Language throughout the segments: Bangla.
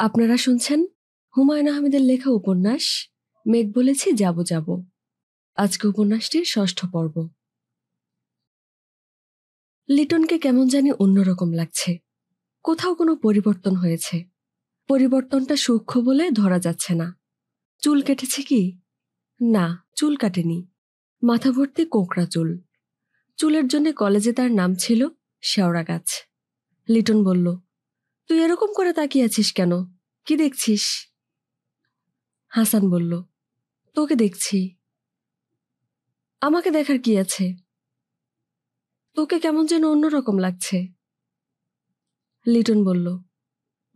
আপনারা শুনছেন হুমায়ুন আহমেদের লেখা উপন্যাস মেঘ বলেছে যাব যাব। আজকে উপন্যাসটির ৬ষ্ঠ পর্ব। লিটনকে কেমন জানি অন্যরকম লাগছে। কোথাও কোনো পরিবর্তন হয়েছে। পরিবর্তনটা সূক্ষ্ম বলে ধরা যাচ্ছে না। চুল কেটেছে কি? না, চুল কাটেনি। মাথা ভর্তি কোঁকড়া চুল। চুলের জন্য কলেজে তার নাম ছিল শেওড়া গাছ। লিটন বলল, তুই এরকম করে তাকিয়ে আছিস কেন? কি দেখছিস? হাসান বলল, তোকে দেখছি। আমাকে দেখার কি আছে? তোকে কেমন যেন অন্যরকম লাগছে। লিটন বলল,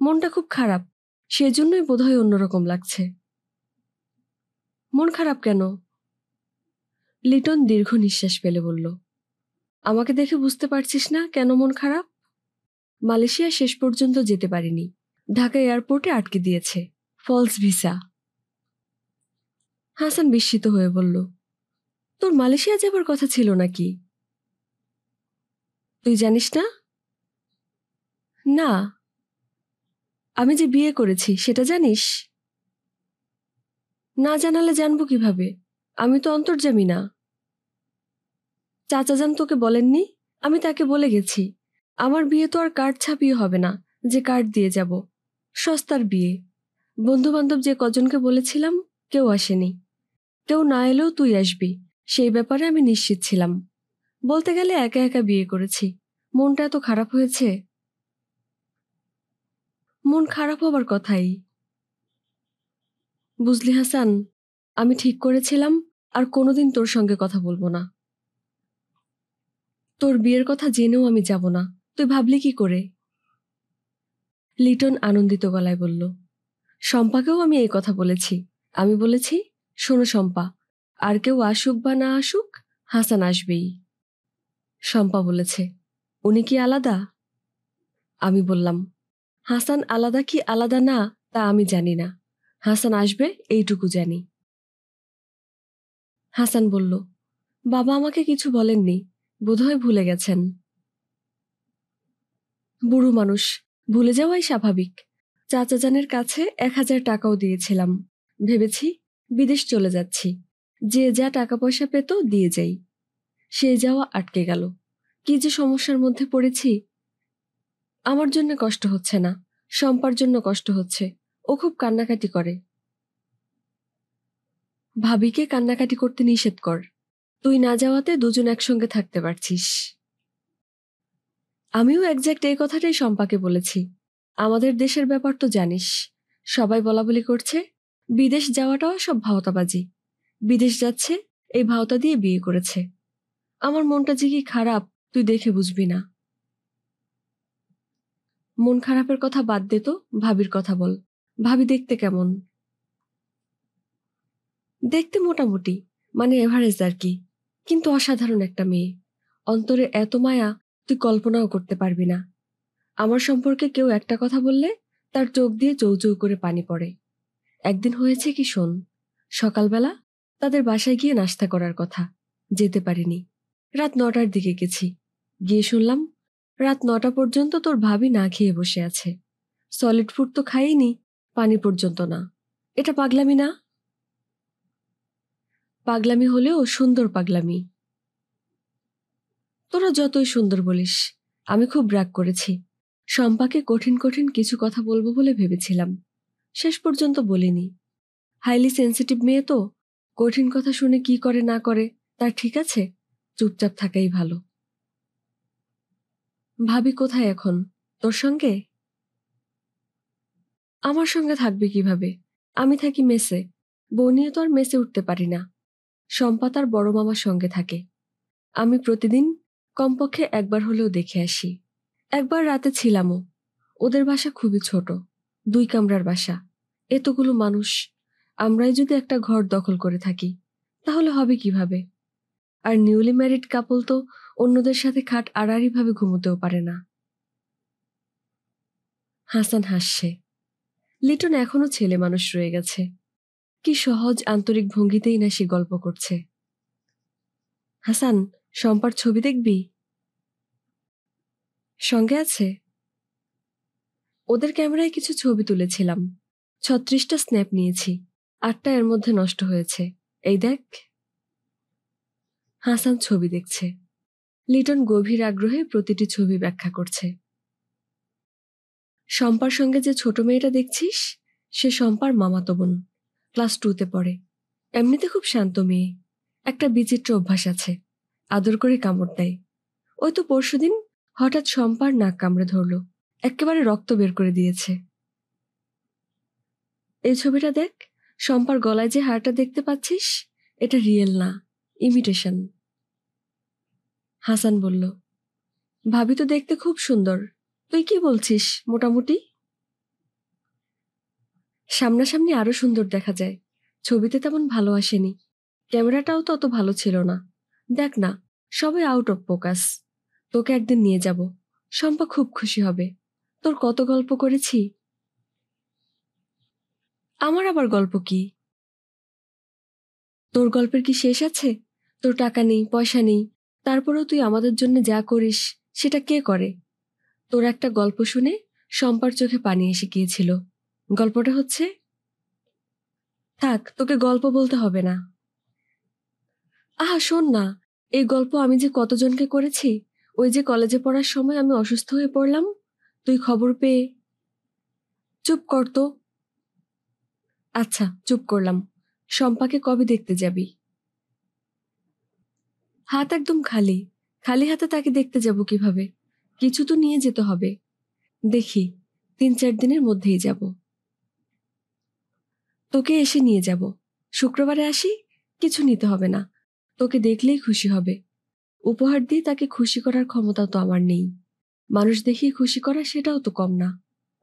মনটা খুব খারাপ, সেজন্যই বোধহয় অন্যরকম লাগছে। মন খারাপ কেন? লিটন দীর্ঘ নিঃশ্বাস ফেলে বলল, আমাকে দেখে বুঝতে পারছিস না কেন মন খারাপ? মালয়েশিয়া শেষ পর্যন্ত যেতে পারিনি। ঢাকা এয়ারপোর্টে আটকে দিয়েছে, ফলস ভিসা। হাসান বিস্মিত হয়ে বলল, তোর মালয়েশিয়া যাবার কথা ছিল নাকি? তুই জানিস না? না। আমি যে বিয়ে করেছি সেটা জানিস? না জানালে জানবো কিভাবে? আমি তো অন্তর্যামী না। চাচাজান তোকে বলেননি? আমি তাকে বলে গেছি, আমার বিয়ে তো আর কার্ড ছাপিয়ে হবে না যে কার্ড দিয়ে যাব। সস্তার বিয়ে। বন্ধু বান্ধব যে কজনকে বলেছিলাম কেউ আসেনি। কেউ না এলেও তুই আসবি, সেই ব্যাপারে আমি নিশ্চিত ছিলাম। বলতে গেলে একা একা বিয়ে করেছি। মনটা এত খারাপ হয়েছে। মন খারাপ হবার কথাই। বুঝলি হাসান, আমি ঠিক করেছিলাম আর কোনোদিন তোর সঙ্গে কথা বলবো না। তোর বিয়ের কথা জেনেও আমি যাব না। তুই ভাবলি কি করে? লিটন আনন্দিত গলায় বলল, শম্পাকেও আমি এই কথা বলেছি। আমি বলেছি, শোনো শম্পা, আর কেউ আসুক বা না আসুক, হাসান আসবেই। শম্পা বলেছে, উনি কি আলাদা? আমি বললাম, হাসান আলাদা কি আলাদা না তা আমি জানি না। হাসান আসবে এইটুকু জানি। হাসান বলল, বাবা আমাকে কিছু বলেননি, বোধহয় ভুলে গেছেন। বুড়ো মানুষ, ভুলে যাওয়াই স্বাভাবিক। চাচাজানের কাছে ১,০০০ টাকাও দিয়েছিলাম। ভেবেছি বিদেশ চলে যাচ্ছি, যে যা টাকা পয়সা পেত দিয়ে যাই। সে যাওয়া আটকে গেল। কি যে সমস্যার মধ্যে পড়েছি। আমার জন্য কষ্ট হচ্ছে না, শম্পার জন্য কষ্ট হচ্ছে। ও খুব কান্নাকাটি করে। ভাবিকে কান্নাকাটি করতে নিষেধ কর। তুই না যাওয়াতে দুজন একসঙ্গে থাকতে পারছিস। আমিও একজ্যাক্ট এই কথাটাই শম্পাকে বলেছি। আমাদের দেশের ব্যাপার তো জানিস, সবাই বলাবলি করছে বিদেশ যাওয়াটাও সব ভাওতাবাজি। বিদেশ যাচ্ছে এই ভাওতা দিয়ে বিয়ে করেছে। আমার মনটা যে কি খারাপ তুই দেখে বুঝবি না। মন খারাপের কথা বাদ দে তো, ভাবির কথা বল। ভাবি দেখতে কেমন? দেখতে মোটামুটি, মানে এভারেজ আর কি, কিন্তু অসাধারণ একটা মেয়ে। অন্তরে এত মায়া তুই কল্পনাও করতে পারবি না। আমার সম্পর্কে কেউ একটা কথা বললে তার চোখ দিয়ে চৌচৌ করে পানি পড়ে। একদিন হয়েছে কি শোন, সকালবেলা তাদের বাসায় গিয়ে নাস্তা করার কথা, যেতে পারিনি। রাত ৯টার দিকে গেছি। গিয়ে শুনলাম রাত ৯টা পর্যন্ত তোর ভাবি না খেয়ে বসে আছে। সলিড ফুড তো খাইনি, পানি পর্যন্ত না। এটা পাগলামি না? পাগলামি হলেও সুন্দর পাগলামি। তোরা যতই সুন্দর বলিস, আমি খুব রাগ করেছি। শম্পাকে কঠিন কঠিন কিছু কথা বলবো বলে ভেবেছিলাম, শেষ পর্যন্ত বলিনি। হাইলি সেন্সিটিভ মেয়ে তো, কঠিন কথা শুনে কি করে না করে তার ঠিক আছে, চুপচাপ থাকাই ভালো। ভাবি কোথায় এখন? তোর সঙ্গে? আমার সঙ্গে থাকবে কিভাবে? আমি থাকি মেসে। বউ নিয়ে তো আর মেসে উঠতে পারি না। শম্পা তার বড় মামার সঙ্গে থাকে। আমি প্রতিদিন কমপক্ষে একবার হলেও দেখে আসি। একবার রাতে ছিলামও। ওদের বাসা খুবই ছোট, ২ কামরার বাসা। এতগুলো মানুষ, আমরাই যদি একটা ঘর দখল করে থাকি তাহলে হবে কিভাবে? আর নিউলি ম্যারিড কাপল তো অন্যদের সাথে খাট আড়াআড়ি ভাবে ঘুমোতেও পারে না। হাসান হাসছে। লিটন এখনো ছেলে মানুষ রয়ে গেছে। কি সহজ আন্তরিক ভঙ্গিতেই না সে গল্প করছে। হাসান, শম্পার ছবি দেখবি? সঙ্গে আছে? ওদের ক্যামেরায় কিছু ছবি তুলেছিলাম। 36টা স্ন্যাপ নিয়েছি, 8টা এর মধ্যে নষ্ট হয়েছে। এই দেখ। হাসান ছবি দেখছে। লিটন গভীর আগ্রহে প্রতিটি ছবি ব্যাখ্যা করছে। শম্পার সঙ্গে যে ছোট মেয়েটা দেখছিস, সে শম্পার মামাতো বোন, ক্লাস 2তে পড়ে। এমনিতে খুব শান্ত মেয়ে, একটা বিচিত্র অভ্যাস আছে, আদর করে কামড় দেয়। ওই তো পরশুদিন হঠাৎ শম্পার নাক কামড়ে ধরল, একেবারে রক্ত বের করে দিয়েছে। এই ছবিটা দেখ, শম্পার গলায় যে হারটা দেখতে পাচ্ছিস, এটা রিয়েল না, ইমিটেশন। হাসান বলল, ভাবি তো দেখতে খুব সুন্দর, তুই কি বলছিস? মোটামুটি। সামনাসামনি আরো সুন্দর দেখা যায়, ছবিতে তেমন ভালো আসেনি, ক্যামেরাটাও তো অত ভালো ছিল না। দেখ না, সবাই আউট অফ ফোকাস। তোকে একদিন নিয়ে যাব, শম্পা খুব খুশি হবে। তোর কত গল্প করেছি। আমার আবার গল্প কি? তোর গল্পের কি শেষ আছে? তোর টাকা নেই, পয়সা নেই, তারপরেও তুই আমাদের জন্য যা করিস সেটা কে করে? তোর একটা গল্প শুনে শম্পার চোখে পানি এসে গিয়েছিল। গল্পটা হচ্ছে, থাক, তোকে গল্প বলতে হবে না। আহা শোন না, এই গল্প আমি যে কতজনকে করেছি। ওই যে কলেজে পড়ার সময় আমি অসুস্থ হয়ে পড়লাম, তুই খবর পেয়ে। চুপ কর তো। আচ্ছা, চুপ করলাম। শম্পাকে কবে দেখতে যাবি? হাত একদম খালি, খালি হাতে তাকে দেখতে যাব কিভাবে? কিছু তো নিয়ে যেতে হবে। দেখি, 3-4 দিনের মধ্যেই যাব। তোকে এসে নিয়ে যাব। শুক্রবারে আসি, কিছু নিতে হবে না, তোকে দেখলেই খুশি হবে। উপহার দিয়ে তাকে খুশি করার ক্ষমতা তো আমার নেই। মানুষ দেখিয়ে খুশি করা সেটাও তো কম না।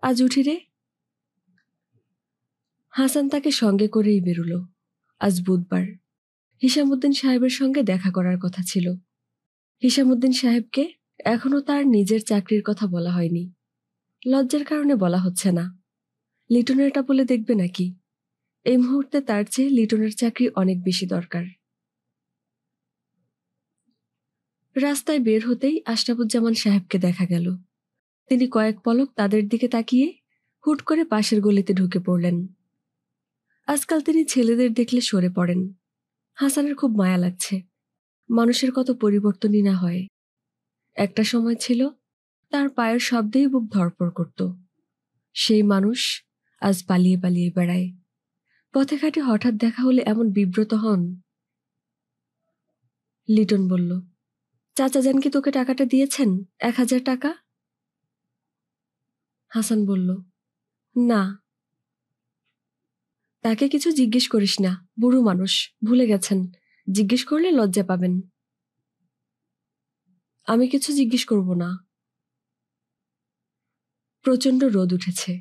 আজ উঠি রে। হাসান তাকে সঙ্গে করেই বেরুল। আজ বুধবার, হিসামুদ্দিন সাহেবের সঙ্গে দেখা করার কথা ছিল। হিসামুদ্দিন সাহেবকে এখনো তার নিজের চাকরির কথা বলা হয়নি। লজ্জার কারণে বলা হচ্ছে না। লিটনের এটা বলে দেখবে নাকি? এই মুহূর্তে তার চেয়ে লিটনের চাকরি অনেক বেশি দরকার। রাস্তায় বের হতেই আশরাফুজ্জামান সাহেবকে দেখা গেল। তিনি কয়েক পলক তাদের দিকে তাকিয়ে হুট করে পাশের গলিতে ঢুকে পড়লেন। আজকাল তিনি ছেলেদের দেখলে সরে পড়েন। হাসানের খুব মায়া লাগছে। মানুষের কত পরিবর্তনই না হয়। একটা সময় ছিল তার পায়ের শব্দেই বুক ধড়ফড় করত। সেই মানুষ আজ পালিয়ে পালিয়ে বেড়ায়। পথে ঘাটে হঠাৎ দেখা হলে এমন বিব্রত হন। লিটন বলল, চাচা যান কি তোকে টাকাটা দিয়েছেন, 1000 টাকা? হাসান বলল, না। তাকে কিছু জিজ্ঞেস করিস না, বুড়ো মানুষ, ভুলে গেছেন। জিজ্ঞেস করলে লজ্জা পাবেন। আমি কিছু জিজ্ঞেস করব না। প্রচণ্ড রোদ উঠেছে।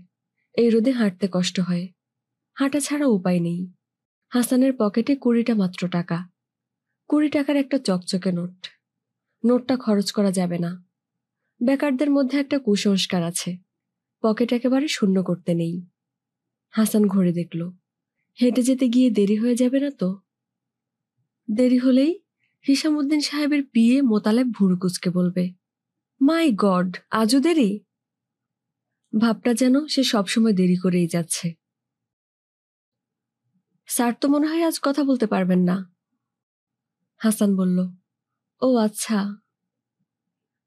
এই রোদে হাঁটতে কষ্ট হয়, হাঁটা ছাড়া উপায় নেই। হাসানের পকেটে 20টা মাত্র টাকা। 20 টাকার একটা চকচকে নোট। নোটটা খরচ করা যাবে না। বেকারদের মধ্যে একটা কুসংস্কার আছে, পকেট একেবারে শূন্য করতে নেই। হাসান ঘড়ি দেখল, হেঁটে যেতে গিয়ে দেরি হয়ে যাবে না তো? দেরি হলেই হিসামুদ্দিন সাহেবের পিএ মোতালেব ভুরু কুঁচকে বলবে, মাই গড, আজও দেরি। ভাবটা যেন সে সবসময় দেরি করেই যাচ্ছে। স্যার তো মনে হয় আজ কথা বলতে পারবেন না। হাসান বলল, ও আচ্ছা।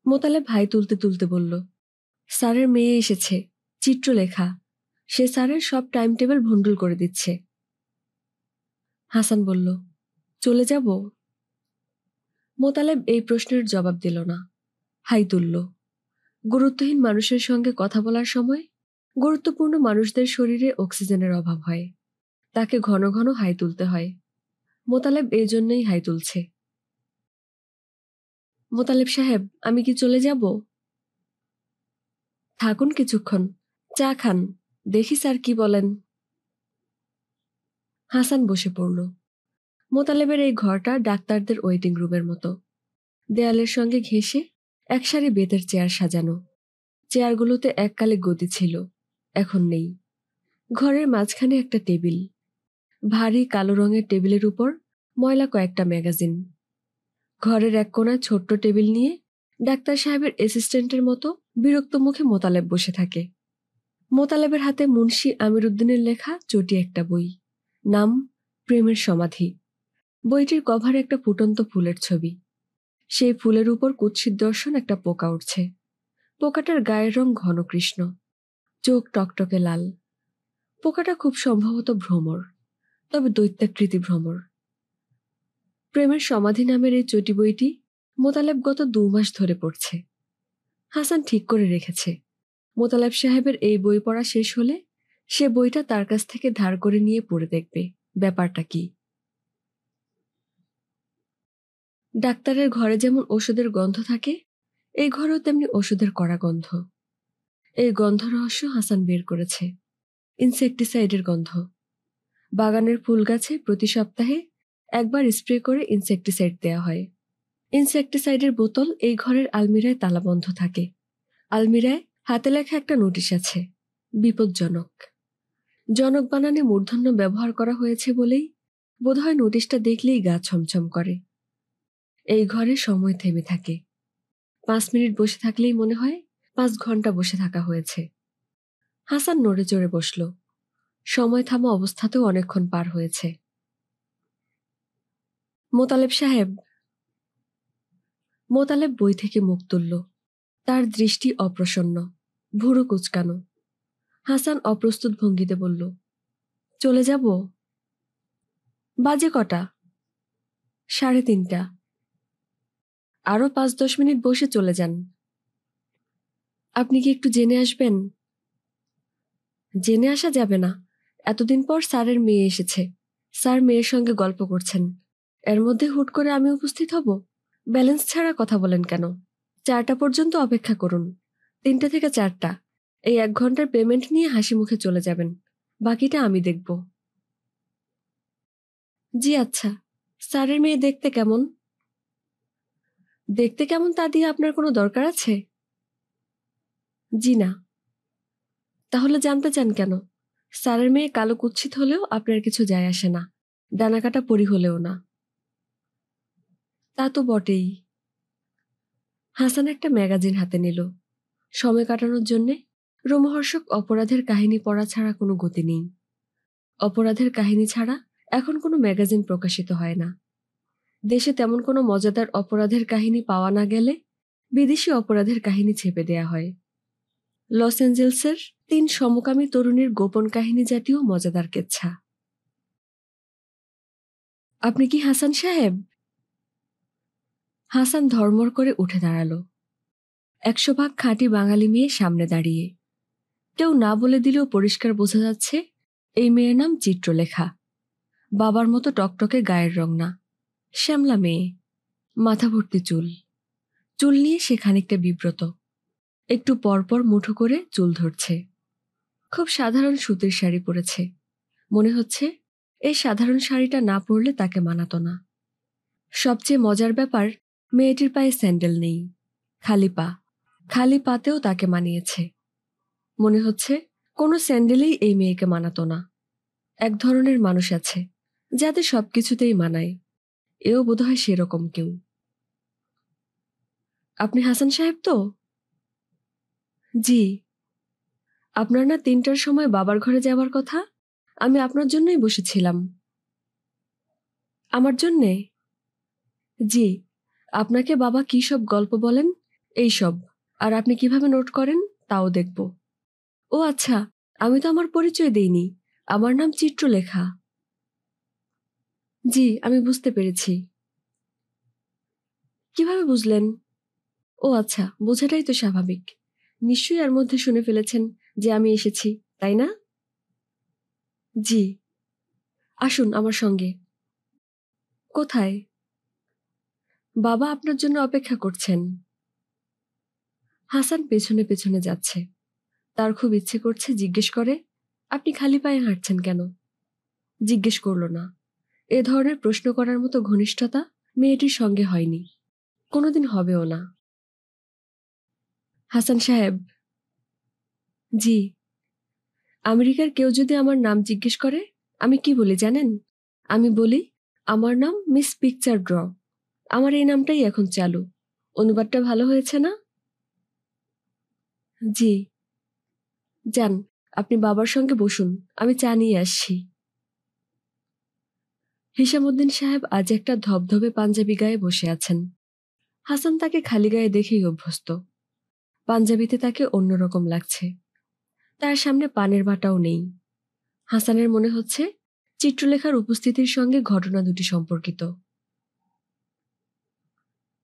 মোতালেব হাই তুলতে তুলতে বলল, স্যারের মেয়ে এসেছে, চিত্রলেখা। সে স্যারের সব টাইম টেবিল ভন্ডুল করে দিচ্ছে। হাসান বলল, চলে যাব? মোতালেব এই প্রশ্নের জবাব দিল না, হাই তুলল। গুরুত্বহীন মানুষের সঙ্গে কথা বলার সময় গুরুত্বপূর্ণ মানুষদের শরীরে অক্সিজেনের অভাব হয়, তাকে ঘন ঘন হাই তুলতে হয়। মোতালেব এই জন্যই হাই তুলছে। মোতালেব সাহেব, আমি কি চলে যাব? থাকুন কিছুক্ষণ, চা খান, দেখি স্যার কি বলেন। হাসান বসে পড়ল। মোতালেবের এই ঘরটা ডাক্তারদের ওয়েটিং রুমের মতো। দেয়ালের সঙ্গে ঘেঁষে এক সারি বেতের চেয়ার সাজানো। চেয়ারগুলোতে এককালে গদি ছিল, এখন নেই। ঘরের মাঝখানে একটা টেবিল। ভারী কালো রঙের টেবিলের উপর ময়লা কয়েকটা ম্যাগাজিন। ঘরের এক কোণায় ছোট্ট টেবিল নিয়ে ডাক্তার সাহেবের অ্যাসিস্ট্যান্টের মতো বিরক্ত মুখে মোতালেব বসে থাকে। মোতালেবের হাতে মুন্সি আমিরুদ্দিনের লেখা চটি একটা বই, নাম প্রেমের সমাধি। বইটির কভারে একটা ফুটন্ত ফুলের ছবি। সেই ফুলের উপর কুৎসিত দর্শন একটা পোকা উঠছে। পোকাটার গায়ের রং ঘন কৃষ্ণ, চোখ টকটকে লাল। পোকাটা খুব সম্ভবত ভ্রমর, তবে দৈত্যাকৃতি ভ্রমর। প্রেমের সমাধি নামের এই চটি বইটি মোতালেব গত 2 মাস ধরে পড়ছে। হাসান ঠিক করে রেখেছে, মোতালেব সাহেবের এই বই পড়া শেষ হলে সে বইটা তার কাছ থেকে ধার করে নিয়ে পড়ে দেখবে ব্যাপারটা কি। ডাক্তারের ঘরে যেমন ওষুধের গন্ধ থাকে, এই ঘরেও তেমনি ওষুধের কড়া গন্ধ। এই গন্ধ রহস্য হাসান বের করেছে, ইনসেকটিসাইডের গন্ধ। বাগানের ফুল গাছে প্রতি সপ্তাহে একবার স্প্রে করে ইনসেকটিসাইড দেয়া হয়। ইনসেকটিসাইডের বোতল এই ঘরের আলমিরায় তালাবন্ধ থাকে। আলমিরায় হাতে লেখা একটা নোটিশ আছে, বিপজ্জনক। জনক বানানে মূর্ধন্য ব্যবহার করা হয়েছে বলেই বোধহয় নোটিশটা দেখলেই গা ছমছম করে। এই ঘরে সময় থেমে থাকে। 5 মিনিট বসে থাকলেই মনে হয় 5 ঘন্টা বসে থাকা হয়েছে। হাসান নড়ে চড়ে বসল। সময় থামা অবস্থাতেও অনেকক্ষণ পার হয়েছে। মোতালেব সাহেব। মোতালেব বই থেকে মুখ তুলল। তার দৃষ্টি অপ্রসন্ন, ভুরু কুচকানো। হাসান অপ্রস্তুত ভঙ্গিতে বলল, চলে যাব? বাজে কটা? 3:30। আরো 5-10 মিনিট বসে চলে যান। আপনি কি একটু জেনে আসবেন? জেনে আসা যাবে না। এতদিন পর স্যারের মেয়ে এসেছে, স্যার মেয়ের সঙ্গে গল্প করছেন, এর মধ্যে হুট করে আমি উপস্থিত হব? ব্যালেন্স ছাড়া কথা বলেন কেন? 4টা পর্যন্ত অপেক্ষা করুন। 3টে থেকে 4টা, এই 1 ঘন্টার পেমেন্ট নিয়ে হাসি মুখে চলে যাবেন। বাকিটা আমি দেখব। জি আচ্ছা। স্যারের মেয়ে দেখতে কেমন? দেখতে কেমন তা দিয়ে আপনার কোনো দরকার আছে? জি না। তাহলে জানতে চান কেন? স্যারের মেয়ে কালো কুৎসিত হলেও আপনার কিছু যায় আসে না, ডানাকাটা পরি হলেও না। তা তো বটেই। হাসান একটা ম্যাগাজিন হাতে নিল। সময় কাটানোর জন্যে রোমহর্ষক অপরাধের কাহিনী পড়া ছাড়া কোনো গতি নেই। অপরাধের কাহিনী ছাড়া এখন কোনো ম্যাগাজিন প্রকাশিত হয় না। দেশে তেমন কোনো মজাদার অপরাধের কাহিনী পাওয়া না গেলে বিদেশি অপরাধের কাহিনী ছেপে দেয়া হয়। লস অ্যাঞ্জেলসের 3 সমকামী তরুণীর গোপন কাহিনী জাতীয় মজাদার কেচ্ছা। আপনি কি হাসান সাহেব? হাসান ধর্মর করে উঠে দাঁড়াল। 100 ভাগ খাঁটি বাঙালি মেয়ে সামনে দাঁড়িয়ে। কেউ না বলে দিলেও পরিষ্কার বোঝা যাচ্ছে এই মেয়ের নাম চিত্রলেখা। বাবার মতো টকটকে গায়ের রং না, শ্যামলা মেয়ে, মাথা ভর্তি চুল। চুল নিয়ে সে খানিকটা বিব্রত, একটু পরপর মুঠো করে চুল ধরছে। খুব সাধারণ সুতির শাড়ি পরেছে। মনে হচ্ছে এই সাধারণ শাড়িটা না পরলে তাকে মানাতো না। সবচেয়ে মজার ব্যাপার, মেয়েটির পায়ে স্যান্ডেল নেই, খালি পা। খালি পাতেও তাকে মানিয়েছে। মনে হচ্ছে কোনো স্যান্ডেলেই এই মেয়েকে মানাতো না। এক ধরনের মানুষ আছে যাদের সবকিছুতেই মানায়, এও বোধহয় সেরকম কেউ। আপনি হাসান সাহেব তো? জি। আপনার না 3টার সময় বাবার ঘরে যাওয়ার কথা? আমি আপনার জন্যই বসেছিলাম। আমার জন্যে? জি। আপনাকে বাবা কী সব গল্প বলেন, এই সব। আর আপনি কিভাবে নোট করেন তাও দেখব। ও আচ্ছা, আমি তো আমার পরিচয় দেইনি। আমার নাম চিত্রলেখা। জি, আমি বুঝতে পেরেছি। কিভাবে বুঝলেন? ও আচ্ছা, বোঝাটাই তো স্বাভাবিক। নিশ্চয়ই এর মধ্যে শুনে ফেলেছেন যে আমি এসেছি, তাই না? জি। আসুন আমার সঙ্গে। কোথায়? বাবা আপনার জন্য অপেক্ষা করছেন। হাসান পেছনে পেছনে যাচ্ছে। তার খুব ইচ্ছে করছে জিজ্ঞেস করে, আপনি খালি পায়ে হাঁটছেন কেন? জিজ্ঞেস করল না। এ ধরনের প্রশ্ন করার মতো ঘনিষ্ঠতা মেয়েটির সঙ্গে হয়নি, কোনোদিন হবেও না। হাসান সাহেব। জি। আমেরিকার কেউ যদি আমার নাম জিজ্ঞেস করে আমি কি বলি জানেন? আমি বলি, আমার নাম মিস পিকচার ড্র। আমার এই নামটাই এখন চালু। অনুবাদটা ভালো হয়েছে না? জি। যান, আপনি বাবার সঙ্গে বসুন, আমি চা নিয়ে আসছি। হিসামউদ্দিন সাহেব আজ একটা ধবধবে পাঞ্জাবি গায়ে বসে আছেন। হাসান তাকে খালি গায়ে দেখেই অভ্যস্ত। পাঞ্জাবিতে তাকে অন্যরকম লাগছে। তার সামনে পানের বাটাও নেই। হাসানের মনে হচ্ছে চিত্রলেখার উপস্থিতির সঙ্গে ঘটনা দুটি সম্পর্কিত।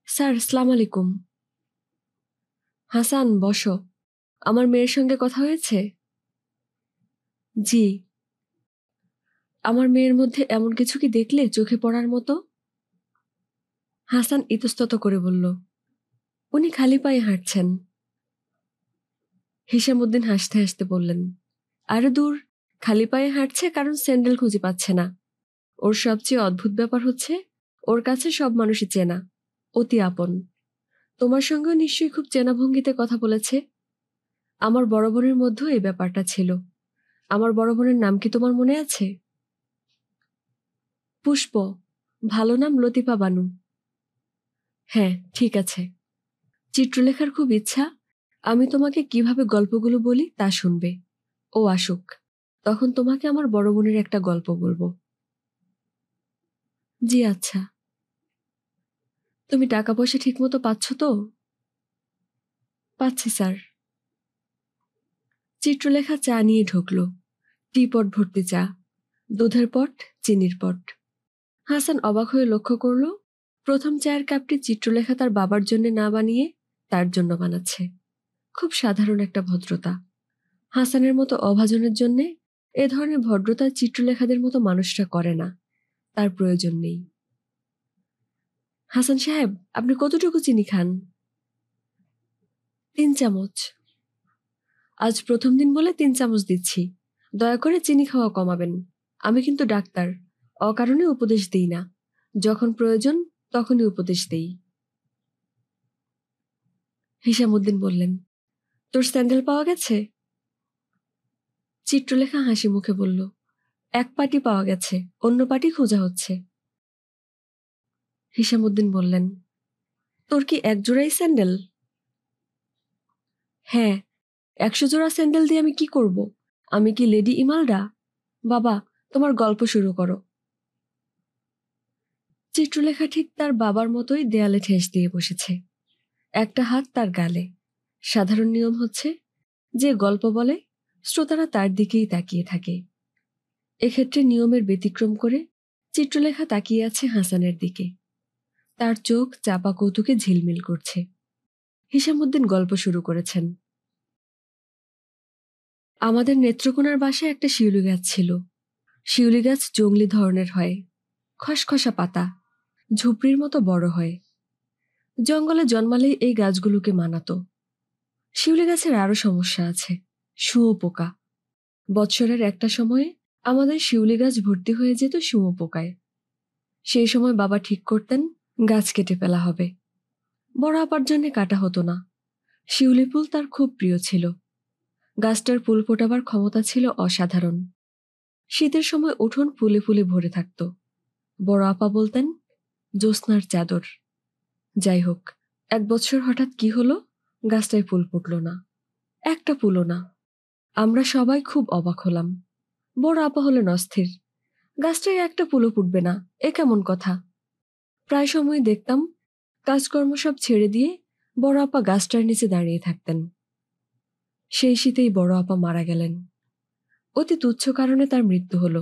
স্যার, আসসালাম আলাইকুম। হাসান, বসো। আমার মেয়ের সঙ্গে কথা হয়েছে? জি। আমার মেয়ের মধ্যে এমন কিছু কি দেখলে চোখে পড়ার মতো? হাসান ইতস্তত করে বলল, উনি খালি পায়ে হাঁটছেন। হিসামউদ্দিন হাসতে হাসতে বললেন, আরে দূর, খালি পায়ে হাঁটছে কারণ স্যান্ডেল খুঁজে পাচ্ছে না। ওর সবচেয়ে অদ্ভুত ব্যাপার হচ্ছে ওর কাছে সব মানুষই চেনা, অতি আপন। তোমার সঙ্গেও নিশ্চয়ই খুব চেনা ভঙ্গিতে কথা বলেছে। আমার বড় বোনের মধ্যেও এই ব্যাপারটা ছিল। আমার বড় বোনের নাম কি তোমার মনে আছে? পুষ্প। ভালো নাম লতিফা বানু। হ্যাঁ, ঠিক আছে। চিত্রলেখার খুব ইচ্ছা আমি তোমাকে কিভাবে গল্পগুলো বলি তা শুনবে। ও আসুক, তখন তোমাকে আমার বড় বোনের একটা গল্প বলবো। জি আচ্ছা। তুমি টাকা পয়সা ঠিকমতো পাচ্ছ তো? পাচ্ছি স্যার। চিত্রলেখা চা নিয়ে ঢুকল। টিপট ভর্তি চা, দুধের পট, চিনির পট। হাসান অবাক হয়ে লক্ষ্য করল প্রথম চায়ের কাপটি চিত্রলেখা তার বাবার জন্য না বানিয়ে তার জন্য বানাচ্ছে। খুব সাধারণ একটা ভদ্রতা। হাসানের মতো অভাজনের জন্যে এ ধরনের ভদ্রতা চিত্রলেখাদের মতো মানুষরা করে না, তার প্রয়োজন নেই। হাসান সাহেব, আপনি কতটুকু চিনি খান? 3 চামচ। আজ প্রথম দিন বলে 3 চামচ দিচ্ছি। দয়া করে চিনি খাওয়া কমাবেন। আমি কিন্তু ডাক্তার, অকারণে উপদেশ দিই না। যখন প্রয়োজন তখনই উপদেশ দেই। হিসামউদ্দিন বললেন, তোর স্যান্ডেল পাওয়া গেছে? চিত্রলেখা হাসি মুখে বলল, এক পাটি পাওয়া গেছে, অন্য পাটি খোঁজা হচ্ছে। হিসামউদ্দিন বললেন, তোর কি এক জোড়াই স্যান্ডেল? হ্যাঁ, 100 জোড়া স্যান্ডেল দিয়ে আমি কি করব? আমি কি লেডি ইমালডা? বাবা, তোমার গল্প শুরু করো। চিত্রলেখা ঠিক তার বাবার মতোই দেয়ালে ঠেস দিয়ে বসেছে, একটা হাত তার গালে। সাধারণ নিয়ম হচ্ছে যে গল্প বলে শ্রোতারা তার দিকেই তাকিয়ে থাকে। এক্ষেত্রে নিয়মের ব্যতিক্রম করে চিত্রলেখা তাকিয়ে আছে হাসানের দিকে। তার চোখ চাপা কৌতুকে ঝিলমিল করছে। হিসামউদ্দিন গল্প শুরু করেছেন। আমাদের নেত্রকোনার বাসায় একটা শিউলি গাছ ছিল। শিউলি গাছ জংলি ধরনের হয়, খসখসা পাতা, ঝুপড়ির মতো বড় হয়। জঙ্গলে জন্মালেই এই গাছগুলোকে মানাতো। শিউলি গাছের আরো সমস্যা আছে, শুঁয়োপোকা। বৎসরের একটা সময়ে আমাদের শিউলি গাছ ভর্তি হয়ে যেত শুঁয়োপোকায়। সেই সময় বাবা ঠিক করতেন গাছ কেটে ফেলা হবে। বড় আপার জন্যে কাটা হতো না। শিউলি ফুল তার খুব প্রিয় ছিল। গাছটার ফুল ফোটাবার ক্ষমতা ছিল অসাধারণ। শীতের সময় উঠোন ফুলে ফুলে ভরে থাকত। বড় আপা বলতেন, জ্যোৎস্নার চাদর। যাই হোক, এক বছর হঠাৎ কি হলো, গাছটায় ফুল ফুটল না, একটা ফুলও না। আমরা সবাই খুব অবাক হলাম। বড় আপা হলেন অস্থির। গাছটায় একটা ফুলও ফুটবে না, এ কেমন কথা? প্রায় সময় দেখতাম কাজকর্ম সব ছেড়ে দিয়ে বড় আপা গাছটার নিচে দাঁড়িয়ে থাকতেন। সেই শীতেই বড় আপা মারা গেলেন। অতি তুচ্ছ কারণে তার মৃত্যু হলো।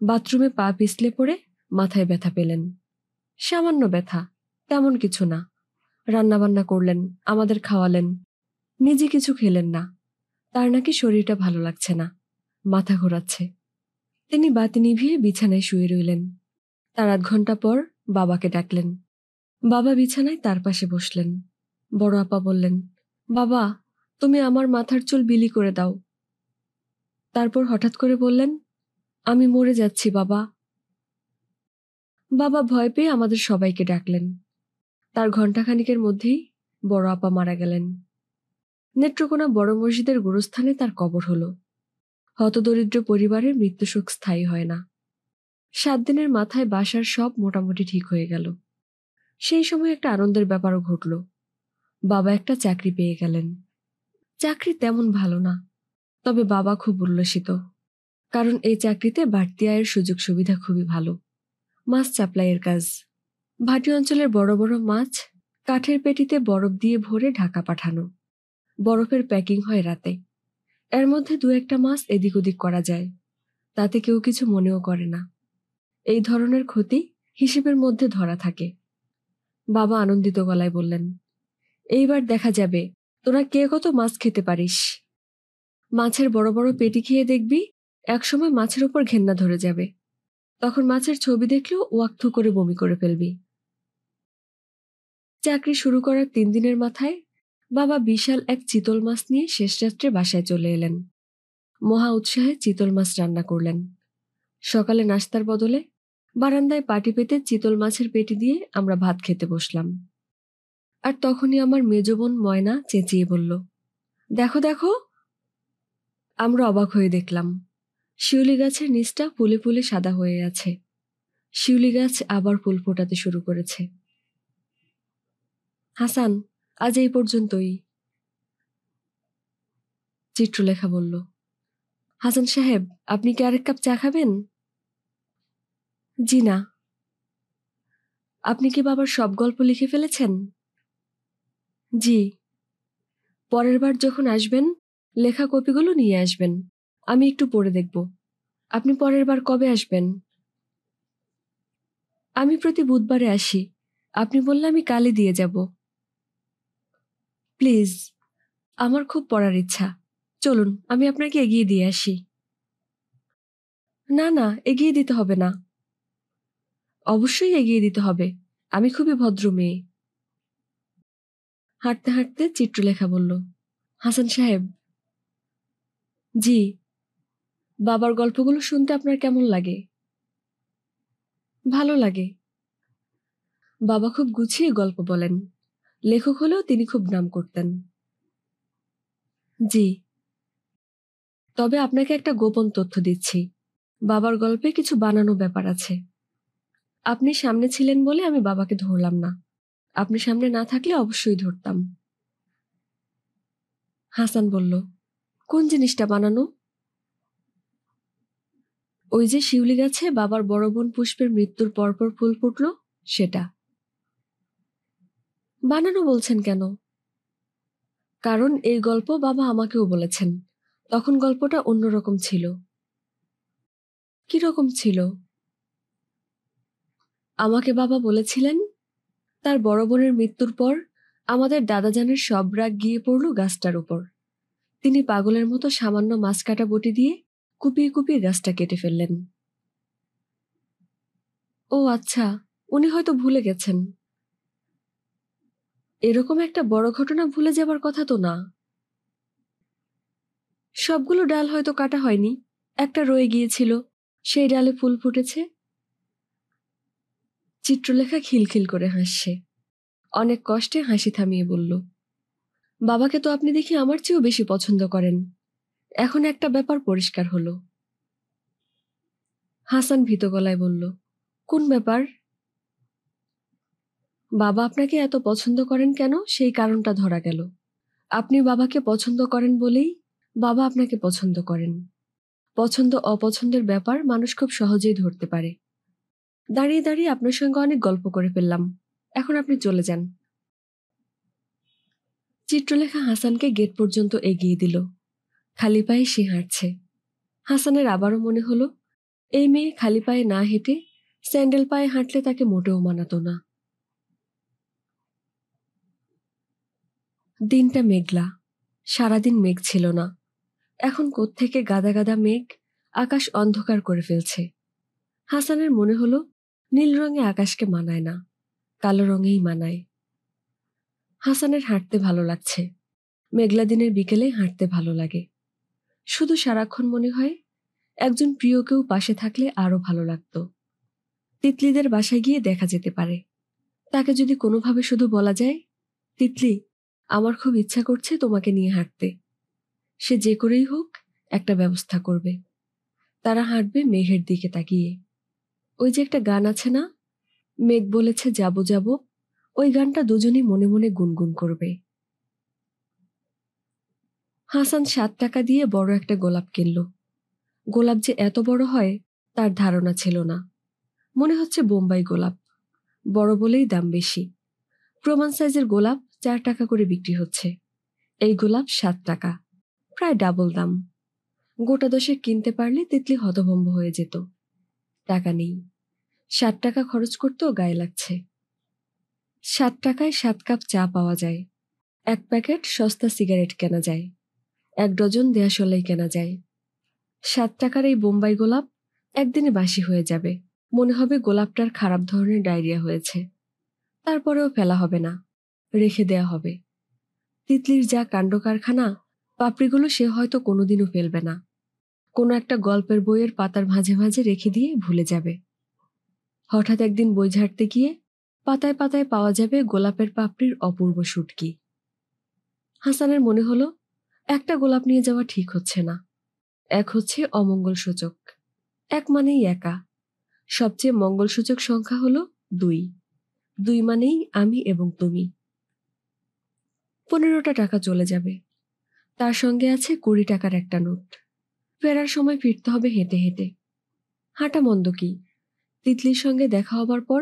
বাথরুমে পা পিছলে পড়ে মাথায় ব্যথা পেলেন। সামান্য ব্যথা, তেমন কিছু না। রান্নাবান্না করলেন, আমাদের খাওয়ালেন, নিজে কিছু খেলেন না। তার নাকি শরীরটা ভালো লাগছে না, মাথা ঘোরাচ্ছে। তিনি বাতি নিভিয়ে বিছানায় শুয়ে রইলেন। তার 8 ঘন্টা পর বাবাকে ডাকলেন। বাবা বিছানায় তার পাশে বসলেন। বড় আপা বললেন, বাবা, তুমি আমার মাথার চুল বিলি করে দাও। তারপর হঠাৎ করে বললেন, আমি মরে যাচ্ছি বাবা। বাবা ভয় পেয়ে আমাদের সবাইকে ডাকলেন। তার ঘণ্টাখানিকের মধ্যেই বড় আপা মারা গেলেন। নেত্রকোনা বড় মসজিদের গোরস্থানে তার কবর হলো। হতদরিদ্র পরিবারের মৃত্যুশোক স্থায়ী হয় না। 7 দিনের মাথায় বাসার সব মোটামুটি ঠিক হয়ে গেল। সেই সময় একটা আনন্দের ব্যাপারও ঘটল। বাবা একটা চাকরি পেয়ে গেলেন। চাকরি তেমন ভালো না, তবে বাবা খুব উল্লসিত, কারণ এই চাকরিতে বাড়তি আয়ের সুযোগ সুবিধা খুবই ভালো। মাছ সাপ্লাইয়ের কাজ। ভাটি অঞ্চলের বড় বড় মাছ কাঠের পেটিতে বরফ দিয়ে ভরে ঢাকা পাঠানো। বরফের প্যাকিং হয় রাতে। এর মধ্যে দু একটা মাছ এদিক ওদিক করা যায়, তাতে কেউ কিছু মনেও করে না। এই ধরনের ক্ষতি হিসেবের মধ্যে ধরা থাকে। বাবা আনন্দিত গলায় বললেন, এইবার দেখা যাবে তোরা কে কত মাছ খেতে পারিস। মাছের বড় বড় পেটি খেয়ে দেখবি একসময় মাছের উপর ঘেন্না ধরে যাবে। তখন মাছের ছবি দেখলেও ওয়াক্থু করে বমি করে ফেলবি। চাকরি শুরু করার 3 দিনের মাথায় বাবা বিশাল এক চিতল মাছ নিয়ে শেষ রাত্রে বাসায় চলে এলেন। মহা উৎসাহে চিতল মাছ রান্না করলেন। সকালে নাস্তার বদলে বারান্দায় পাটি পেতে চিতল মাছের পেটি দিয়ে আমরা ভাত খেতে বসলাম। আর তখনই আমার মেজ বোন ময়না চেঁচিয়ে বলল, দেখো দেখো। আমরা অবাক হয়ে দেখলাম শিউলি গাছের নিচটা ফুলে ফুলে সাদা হয়ে আছে। শিউলি গাছ আবার ফুল ফোটাতে শুরু করেছে। হাসান, আজ এই পর্যন্তই, চিত্রলেখা বলল। হাসান সাহেব, আপনি কি আরেক কাপ চা খাবেন? জি না। আপনি কি বাবার সব গল্প লিখে ফেলেছেন? জি। পরের বার যখন আসবেন লেখা কপিগুলো নিয়ে আসবেন, আমি একটু পড়ে দেখব। আপনি পরের বার কবে আসবেন? আমি প্রতি বুধবারে আসি। আপনি বললে আমি কালই দিয়ে যাব। প্লিজ, আমার খুব পড়ার ইচ্ছা। চলুন, আমি আপনাকে এগিয়ে দিয়ে আসি। না না, এগিয়ে দিতে হবে না। অবশ্যই এগিয়ে দিতে হবে, আমি খুবই ভদ্র মেয়ে। হাঁটতে হাঁটতে চিত্রলেখা বলল, হাসান সাহেব। জি। বাবার গল্পগুলো শুনতে আপনার কেমন লাগে? ভালো লাগে। বাবা খুব গুছিয়ে গল্প বলেন। লেখক হলেও তিনি খুব নাম করতেন। জি। তবে আপনাকে একটা গোপন তথ্য দিচ্ছি, বাবার গল্পে কিছু বানানো ব্যাপার আছে। আপনি সামনে ছিলেন বলে আমি বাবাকে ধরলাম না, আপনি সামনে না থাকলে অবশ্যই ধরতাম। হাসান বলল, কোন জিনিসটা বানানো? ওই যে শিউলি গাছে বাবার বড় বোন পুষ্পের মৃত্যুর পরপর ফুল ফুটল, সেটা। বানানো বলছেন কেন? কারণ এই গল্প বাবা আমাকেও বলেছেন। তখন গল্পটা অন্যরকম ছিল। কি রকম ছিল? আমাকে বাবা বলেছিলেন, তার বড় বোনের মৃত্যুর পর আমাদের দাদাজানের সব রাগ গিয়ে পড়ল গাছটার উপর। তিনি পাগলের মতো সামান্য মাছ কাটা বটি দিয়ে কুপিয়ে কুপিয়ে গাছটা কেটে ফেললেন। ও আচ্ছা, উনি হয়তো ভুলে গেছেন। এরকম একটা বড় ঘটনা ভুলে যাবার কথা তো না। সবগুলো ডাল হয়তো কাটা হয়নি, একটা রয়ে গিয়েছিল, সেই ডালে ফুল ফুটেছে। চিত্রলেখা খিলখিল করে হাসছে। অনেক কষ্টে হাসি থামিয়ে বলল, বাবাকে তো আপনি দেখি আমার চেয়েও বেশি পছন্দ করেন। এখন একটা ব্যাপার পরিষ্কার হলো। হাসান ভীত গলায় বলল, কোন ব্যাপার? বাবা আপনাকে এত পছন্দ করেন কেন সেই কারণটা ধরা গেল। আপনি বাবাকে পছন্দ করেন বলেই বাবা আপনাকে পছন্দ করেন। পছন্দ অপছন্দের ব্যাপার মানুষ খুব সহজেই ধরতে পারে। দাঁড়িয়ে দাঁড়িয়ে আপনার সঙ্গে অনেক গল্প করে ফেললাম, এখন আপনি চলে যান। চিত্রলেখা হাসানকে গেট পর্যন্ত এগিয়ে দিল। খালি পায়ে সে হাঁটছে। হাসানের আবারও মনে হলো, এই মেয়ে খালি পায়ে না হেঁটে স্যান্ডেল পায়ে হাঁটলে তাকে মোটেও মানাতো না। দিনটা মেঘলা। সারাদিন মেঘ ছিল না। এখন কোত্থেকে গাদা গাদা মেঘ আকাশ অন্ধকার করে ফেলছে। হাসানের মনে হলো, নীল রঙে আকাশকে মানায় না, কালো রঙেই মানায়। হাসানের হাঁটতে ভালো লাগছে। মেঘলা দিনের বিকেলে হাঁটতে ভালো লাগে। শুধু সারাক্ষণ মনে হয় একজন প্রিয় কেউ পাশে থাকলে আরো ভালো লাগতো। তিতলিদের বাসায় গিয়ে দেখা যেতে পারে। তাকে যদি কোনোভাবে শুধু বলা যায়, তিতলি, আমার খুব ইচ্ছা করছে তোমাকে নিয়ে হাঁটতে, সে যে করেই হোক একটা ব্যবস্থা করবে। তারা হাঁটবে মেঘের দিকে তাকিয়ে। ওই যে একটা গান আছে না, মেঘ বলেছে যাবো যাব, ওই গানটা দুজনেই মনে মনে গুনগুন করবে। হাসান 7 টাকা দিয়ে বড় একটা গোলাপ কিনল। গোলাপ যে এত বড় হয় তার ধারণা ছিল না। মনে হচ্ছে বোম্বাই গোলাপ, বড় বলেই দাম বেশি। প্রমাণ সাইজের গোলাপ 4 টাকা করে বিক্রি হচ্ছে, এই গোলাপ 7 টাকা, প্রায় ডাবল দাম। গোটা 10 কিনতে পারলে তিতলি হতভম্ব হয়ে যেত। টাকা নেই, 7 টাকা খরচ করতেও গায়ে লাগছে। 7 টাকায় 7 কাপ চা পাওয়া যায়, 1 প্যাকেট সস্তা সিগারেট কেনা যায়, 1 ডজন দেয়াশলাই কেনা যায়। 7 টাকার এই বোম্বাই গোলাপ একদিনে বাসি হয়ে যাবে। মনে হবে গোলাপটার খারাপ ধরনের ডায়রিয়া হয়েছে। তারপরেও ফেলা হবে না, রেখে দেয়া হবে। তিতলির যা কাণ্ড কারখানা, পাপড়িগুলো সে হয়তো কোনোদিনও ফেলবে না। কোনো একটা গল্পের বইয়ের পাতার মাঝে মাঝে রেখে দিয়ে ভুলে যাবে। হঠাৎ একদিন বই ঝাড়তে গিয়ে পাতায় পাতায় পাওয়া যাবে গোলাপের পাপড়ির অপূর্ব শুটকি। হাসানের মনে হলো একটা গোলাপ নিয়ে যাওয়া ঠিক হচ্ছে না। 1 হচ্ছে অমঙ্গল সূচক, 1 মানেই একা। সবচেয়ে মঙ্গলসূচক সংখ্যা হলো 2, 2 মানেই আমি এবং তুমি। 15টা টাকা চলে যাবে, তার সঙ্গে আছে 20 টাকার একটা নোট। ফেরার সময় ফিরতে হবে হেঁটে হেঁটে। হাঁটা মন্দ কি, তিতলির সঙ্গে দেখা হবার পর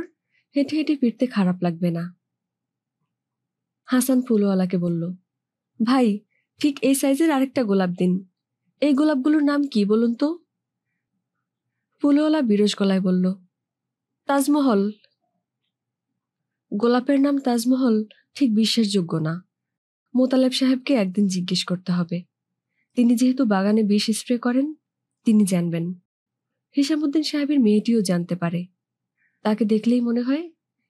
হেঁটে হেঁটে ফিরতে খারাপ লাগবে না। হাসান ফুলওয়ালাকে বলল, ভাই, ঠিক এই সাইজের আরেকটা গোলাপ দিন। এই গোলাপগুলোর নাম কি বলুন তো? ফুলওয়ালা বিরস গলায় বলল, তাজমহল। গোলাপের নাম তাজমহল ঠিক বিশ্বাসযোগ্য না। মোতালেব সাহেবকে একদিন জিজ্ঞেস করতে হবে। তিনি যেহেতু বাগানে বিষ স্প্রে করেন, তিনি জানবেন। হিসামুদ্দিন সাহেবের মেয়েটিও জানতে পারে। তাকে দেখলেই মনে হয়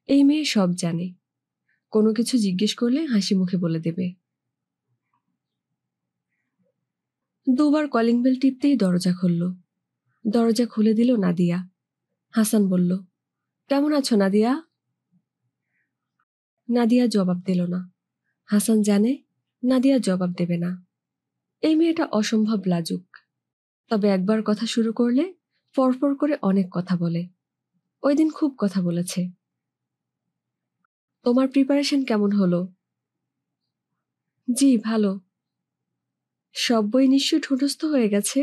এই মেয়ে সব জানে। কোনো কিছু জিজ্ঞেস করলে হাসি মুখে বলে দেবে। 2বার কলিং বেল টিপতেই দরজা খুলল। দরজা খুলে দিল নাদিয়া। হাসান বলল, কেমন আছো নাদিয়া? নাদিয়া জবাব দিল না। হাসান জানে নাদিয়া জবাব দেবে না। এই মেয়েটা অসম্ভব লাজুক, তবে একবার কথা শুরু করলে ফরফর করে অনেক কথা বলে। ওই দিন খুব কথা বলেছে। তোমার প্রিপারেশন কেমন হলো? জি ভালো। সব বই নিশ্চয়ই ঠুঁটস্থ হয়ে গেছে?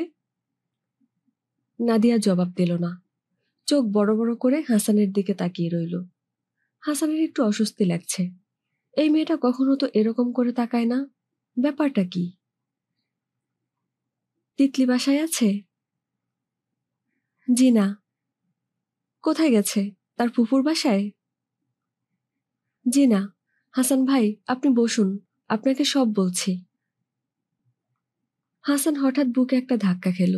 নাদিয়া জবাব দিল না। চোখ বড় বড় করে হাসানের দিকে তাকিয়ে রইল। হাসানের একটু অস্বস্তি লাগছে। এই মেয়েটা কখনো তো এরকম করে তাকায় না। ব্যাপারটা কি? তিতলি বাসায় আছে? জি না। কোথায় গেছে? তার ফুফুর বাসায়? জি না। হাসান ভাই, আপনি বসুন, আপনাকে সব বলছি। হাসান হঠাৎ বুকে একটা ধাক্কা খেল।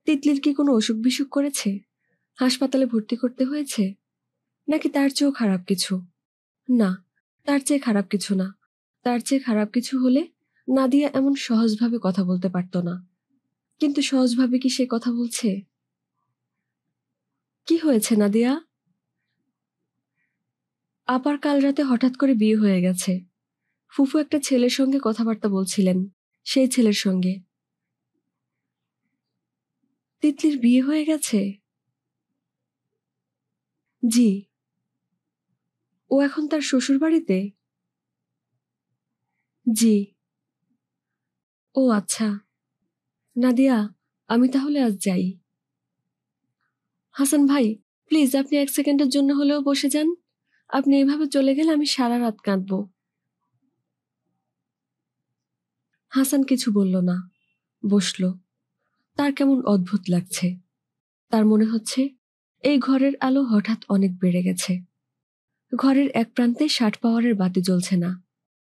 তিতলির কি কোনো অসুখ বিসুখ করেছে? হাসপাতালে ভর্তি করতে হয়েছে? নাকি তার চেয়েও খারাপ কিছু? না, তার চেয়ে খারাপ কিছু না। তার চেয়ে খারাপ কিছু হলে নাদিয়া এমন সহজভাবে কথা বলতে পারত না। কিন্তু সহজভাবে কি সে কথা বলছে? কি হয়েছে নাদিয়া? আপার কাল রাতে হঠাৎ করে বিয়ে হয়ে গেছে। ফুফু একটা ছেলের সঙ্গে কথাবার্তা বলছিলেন, সেই ছেলের সঙ্গে। তিতলির বিয়ে হয়ে গেছে? জি। ও এখন তার শ্বশুর বাড়িতে? জি। ও আচ্ছা। নাদিয়া, আমি তাহলে আজ যাই। হাসান ভাই, প্লিজ আপনি 1 সেকেন্ডের জন্য হলেও বসে যান। আপনি এভাবে চলে গেলে আমি সারা রাত কাঁদব। হাসান কিছু বলল না, বসল। তার কেমন অদ্ভুত লাগছে। তার মনে হচ্ছে এই ঘরের আলো হঠাৎ অনেক বেড়ে গেছে। ঘরের এক প্রান্তে 60 পাওয়ারের বাতি জ্বলছে না,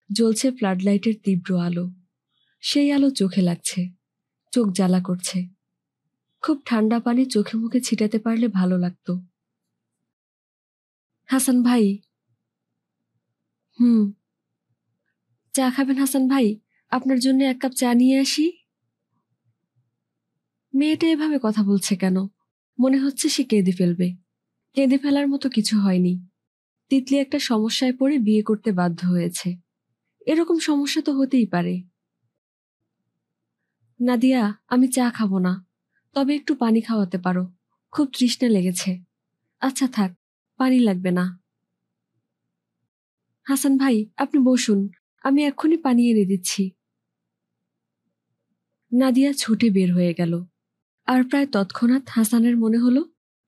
জ্বলছে ফ্লাড লাইটের তীব্র আলো। সেই আলো চোখে লাগছে, চোখ জ্বালা করছে। খুব ঠান্ডা পানি চোখে মুখে ছিটাতে পারলে ভালো লাগতো। হাসান ভাই। হুম। চা খাবেন হাসান ভাই? আপনার জন্য 1 কাপ চা নিয়ে আসি। মেয়েটা এভাবে কথা বলছে কেন? মনে হচ্ছে সে কেঁদে ফেলবে। কেঁদে ফেলার মতো কিছু হয়নি। তিতলি একটা সমস্যায় পড়ে বিয়ে করতে বাধ্য হয়েছে। এরকম সমস্যা তো হতেই পারে। নাদিয়া, আমি চা খাবো না, তবে একটু পানি খাওয়াতে পারো। খুব তৃষ্ণা লেগেছে। আচ্ছা থাক, পানি লাগবে না। হাসান ভাই, আপনি বসুন, আমি এক্ষুনি পানি এনে দিচ্ছি। নাদিয়া ছুটে বের হয়ে গেল। আর প্রায় তৎক্ষণাৎ হাসানের মনে হলো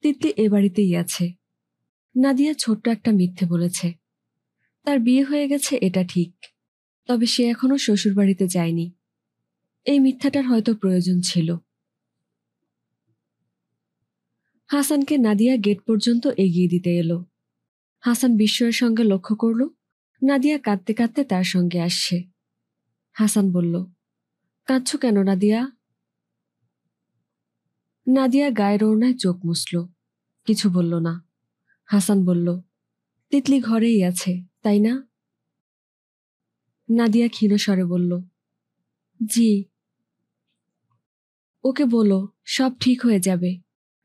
তিতলি এ বাড়িতেই আছে। নাদিয়া ছোট্ট একটা মিথ্যে বলেছে। তার বিয়ে হয়ে গেছে এটা ঠিক, তবে সে এখনো শ্বশুরবাড়িতে যায়নি। এই মিথ্যাটার হয়তো প্রয়োজন ছিল। হাসানকে নাদিয়া গেট পর্যন্ত এগিয়ে দিতে এলো। হাসান বিস্ময়ের সঙ্গে লক্ষ্য করল নাদিয়া কাঁদতে কাঁদতে তার সঙ্গে আসছে। হাসান বলল, কাঁদছ কেন নাদিয়া? নাদিয়া গায়ের ওড়নায় চোখ মুছল, কিছু বলল না। হাসান বলল, তিতলি ঘরেই আছে, তাই না? নাদিয়া ক্ষীণ স্বরে বলল, জি। ওকে বলো সব ঠিক হয়ে যাবে।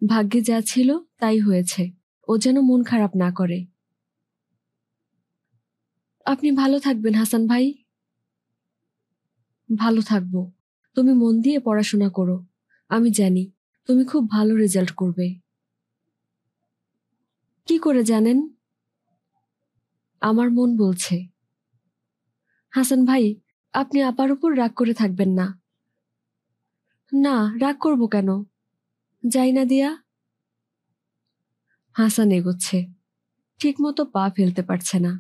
ভাগ্যে যা ছিল তাই হয়েছে, ও যেন মন খারাপ না করে। আপনি ভালো থাকবেন হাসান ভাই। ভালো থাকবো। তুমি মন দিয়ে পড়াশোনা করো। আমি জানি তুমি খুব ভালো রেজাল্ট করবে। কি করে জানেন? আমার মন বলছে। হাসান ভাই, আপনি আপার উপর রাগ করে থাকবেন না। না, রাগ করব কেন? যাই না দিয়া। হাসান এগোচ্ছে, ঠিকমতো পা ফেলতে পারছে না।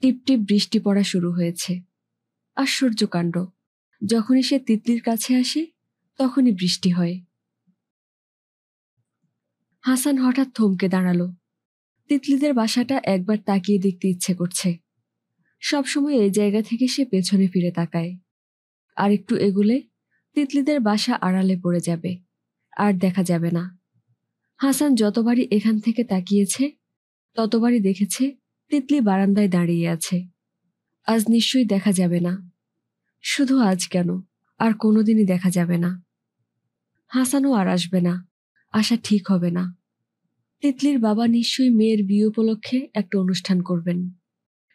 টিপ টিপ বৃষ্টি পড়া শুরু হয়েছে। আশ্চর্য কাণ্ড, যখনই সে তিতলির কাছে আসে তখনই বৃষ্টি হয়। হাসান হঠাৎ থমকে দাঁড়ালো। তিতলিদের বাসাটা একবার তাকিয়ে দেখতে ইচ্ছে করছে। সবসময় এই জায়গা থেকে সে পেছনে ফিরে তাকায়। আর একটু এগুলে তিতলিদের বাসা আড়ালে পড়ে যাবে, আর দেখা যাবে না। হাসান যতবারই এখান থেকে তাকিয়েছে ততবারই দেখেছে তিতলি বারান্দায় দাঁড়িয়ে আছে। আজ নিশ্চয়ই দেখা যাবে না। শুধু আজ কেন, আর কোনোদিনই দেখা যাবে না। হাসানও আর আসবে না, আসা ঠিক হবে না। তিতলির বাবা নিশ্চয়ই মেয়ের বিয়ে উপলক্ষে একটা অনুষ্ঠান করবেন।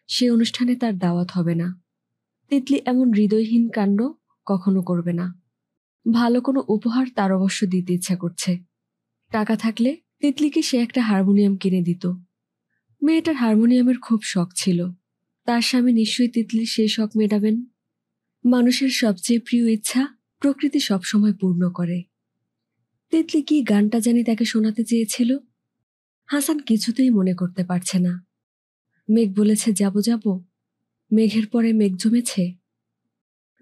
সে অনুষ্ঠানে তার দাওয়াত হবে না। তিতলি এমন হৃদয়হীন কাণ্ড কখনো করবে না। ভালো কোনো উপহার তার অবশ্য দিতে ইচ্ছা করছে। টাকা থাকলে তিতলিকে সে একটা হারমোনিয়াম কিনে দিত। মেয়েটার হারমোনিয়ামের খুব শখ ছিল। তার স্বামী নিশ্চয়ই তিতলির সেই শখ মেটাবেন। মানুষের সবচেয়ে প্রিয় ইচ্ছা প্রকৃতি সবসময় পূর্ণ করে। তিতলি কি গানটা জানি তাকে শোনাতে চেয়েছিল? হাসান কিছুতেই মনে করতে পারছে না। মেঘ বলেছে যাব যাব, মেঘের পরে মেঘ জমেছে,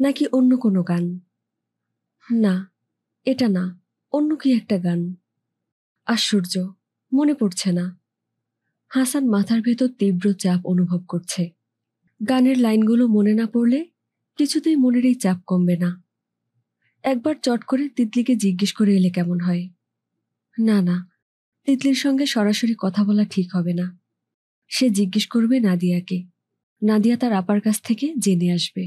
নাকি অন্য কোনো গান? না, এটা না, অন্য কি একটা গান। আশ্চর্য, মনে পড়ছে না। হাসান মাথার ভেতর তীব্র চাপ অনুভব করছে। গানের লাইনগুলো মনে না পড়লে কিছুতেই মনের এই চাপ কমবে না। একবার চট করে তিতলিকে জিজ্ঞেস করে এলে কেমন হয়? না না, তিতলির সঙ্গে সরাসরি কথা বলা ঠিক হবে না। সে জিজ্ঞেস করবে নাদিয়াকে। নাদিয়া তার আপার কাছ থেকে জেনে আসবে।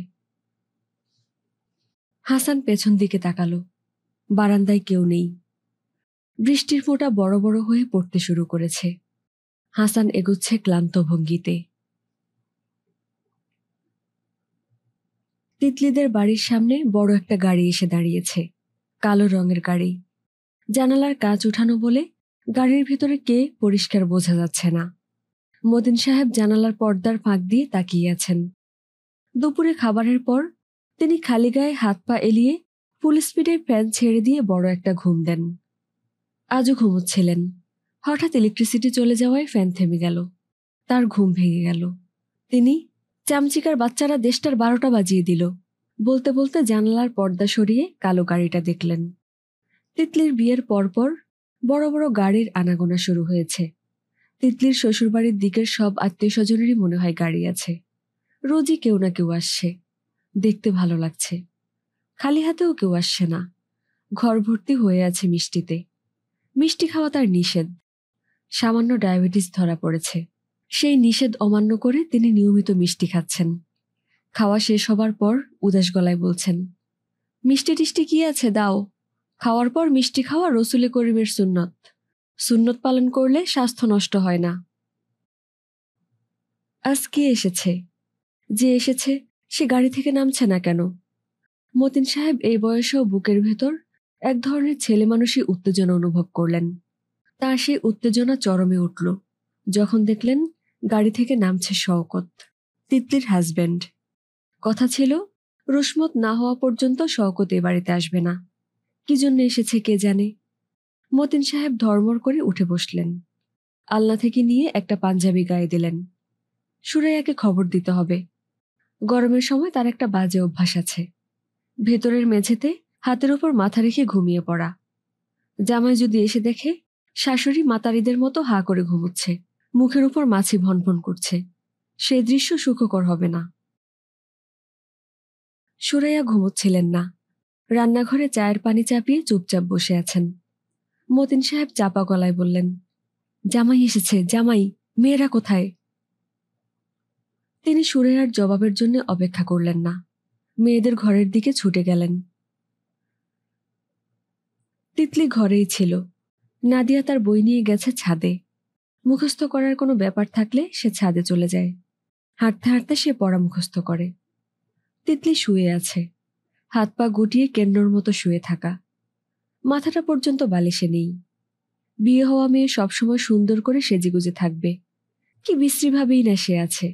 হাসান পেছন দিকে তাকালো। বারান্দায় কেউ নেই। বৃষ্টির ফোঁটা বড় বড় হয়ে পড়তে শুরু করেছে। হাসান এগোচ্ছে ক্লান্ত ভঙ্গিতে। তিতলিদের বাড়ির সামনে বড় একটা গাড়ি এসে দাঁড়িয়েছে। কালো রঙের গাড়ি। জানালার কাঁচ উঠানো বলে গাড়ির ভিতরে কে পরিষ্কার বোঝা যাচ্ছে না। মতিন সাহেব জানালার পর্দার ফাঁক দিয়ে তাকিয়ে আছেন। দুপুরে খাবারের পর তিনি খালি গায়ে হাত পা এলিয়ে ফুল স্পিডে ফ্যান ছেড়ে দিয়ে বড় একটা ঘুম দেন। আজও ঘুমোচ্ছিলেন। হঠাৎ ইলেকট্রিসিটি চলে যাওয়ায় ফ্যান থেমে গেল। তার ঘুম ভেঙে গেল। তিনি, চামচিকার বাচ্চারা দেশটার 12টা বাজিয়ে দিল বলতে বলতে জানালার পর্দা সরিয়ে কালো গাড়িটা দেখলেন। তিতলির বিয়ের পরপর বড় বড় গাড়ির আনাগোনা শুরু হয়েছে। তিতলির শ্বশুরবাড়ির দিকের সব আত্মীয় স্বজনেরই মনে হয় গাড়ি আছে। রোজই কেউ না কেউ আসছে। দেখতে ভালো লাগছে। খালি হাতেও কেউ আসছে না। ঘর ভর্তি হয়ে আছে মিষ্টিতে। মিষ্টি খাওয়া তার নিষেধ। সামান্য ডায়াবেটিস ধরা পড়েছে। সেই নিষেধ অমান্য করে তিনি নিয়মিত মিষ্টি খাচ্ছেন। খাওয়া শেষ হবার পর উদাস গলায় বলছেন, মিষ্টি টিষ্টি কি আছে দাও। খাওয়ার পর মিষ্টি খাওয়া রসুলে করিমের সুন্নত। সুন্নত পালন করলে স্বাস্থ্য নষ্ট হয় না। আজ কে এসেছে? যে এসেছে সে গাড়ি থেকে নামছে না কেন? মতিন সাহেব এই বয়সেও বুকের ভেতর এক ধরনের ছেলে মানুষই উত্তেজনা অনুভব করলেন। তার সেই উত্তেজনা চরমে উঠল যখন দেখলেন গাড়ি থেকে নামছে শওকত, তিতলির হাজব্যান্ড। কথা ছিল রুসমত না হওয়া পর্যন্ত শওকত এ বাড়িতে আসবে না। কি জন্য এসেছে কে জানে। মতিন সাহেব ধর্মর করে উঠে বসলেন। আলনা থেকে নিয়ে একটা পাঞ্জাবি গায়ে দিলেন। সুরাইয়াকে খবর দিতে হবে। গরমের সময় তার একটা বাজে অভ্যাস আছে, ভেতরের মেঝেতে হাতের উপর মাথা রেখে ঘুমিয়ে পড়া। জামাই যদি এসে দেখে শাশুড়ি মাতারিদের মতো হা করে ঘুমুচ্ছে, মুখের উপর মাছি ভনভন করছে, সে দৃশ্য সুখকর হবে না। সুরাইয়া ঘুমোচ্ছিলেন না, রান্নাঘরে চায়ের পানি চাপিয়ে চুপচাপ বসে আছেন। মতিন সাহেব চাপা গলায় বললেন, জামাই এসেছে, জামাই, মেয়েরা কোথায়? তিনি সুরাইয়ার জবাবের জন্য অপেক্ষা করলেন না, মেয়েদের ঘরের দিকে ছুটে গেলেন। তিতলি ঘরেই ছিল। নাদিয়া তার বই নিয়ে গেছে ছাদে। মুখস্থ করার কোনো ব্যাপার থাকলে সে ছাদে চলে যায়। হাঁটতে হাঁটতে সে পড়া মুখস্থ করে। তিতলি শুয়ে আছে, হাত পা গুটিয়ে কেন্নর মতো শুয়ে থাকা, মাথাটা পর্যন্ত বালিশে নেই। বিয়ে হওয়া মেয়ে সবসময় সুন্দর করে সেজেগুজে থাকবে, কি বিশ্রীভাবেই না সে আছে।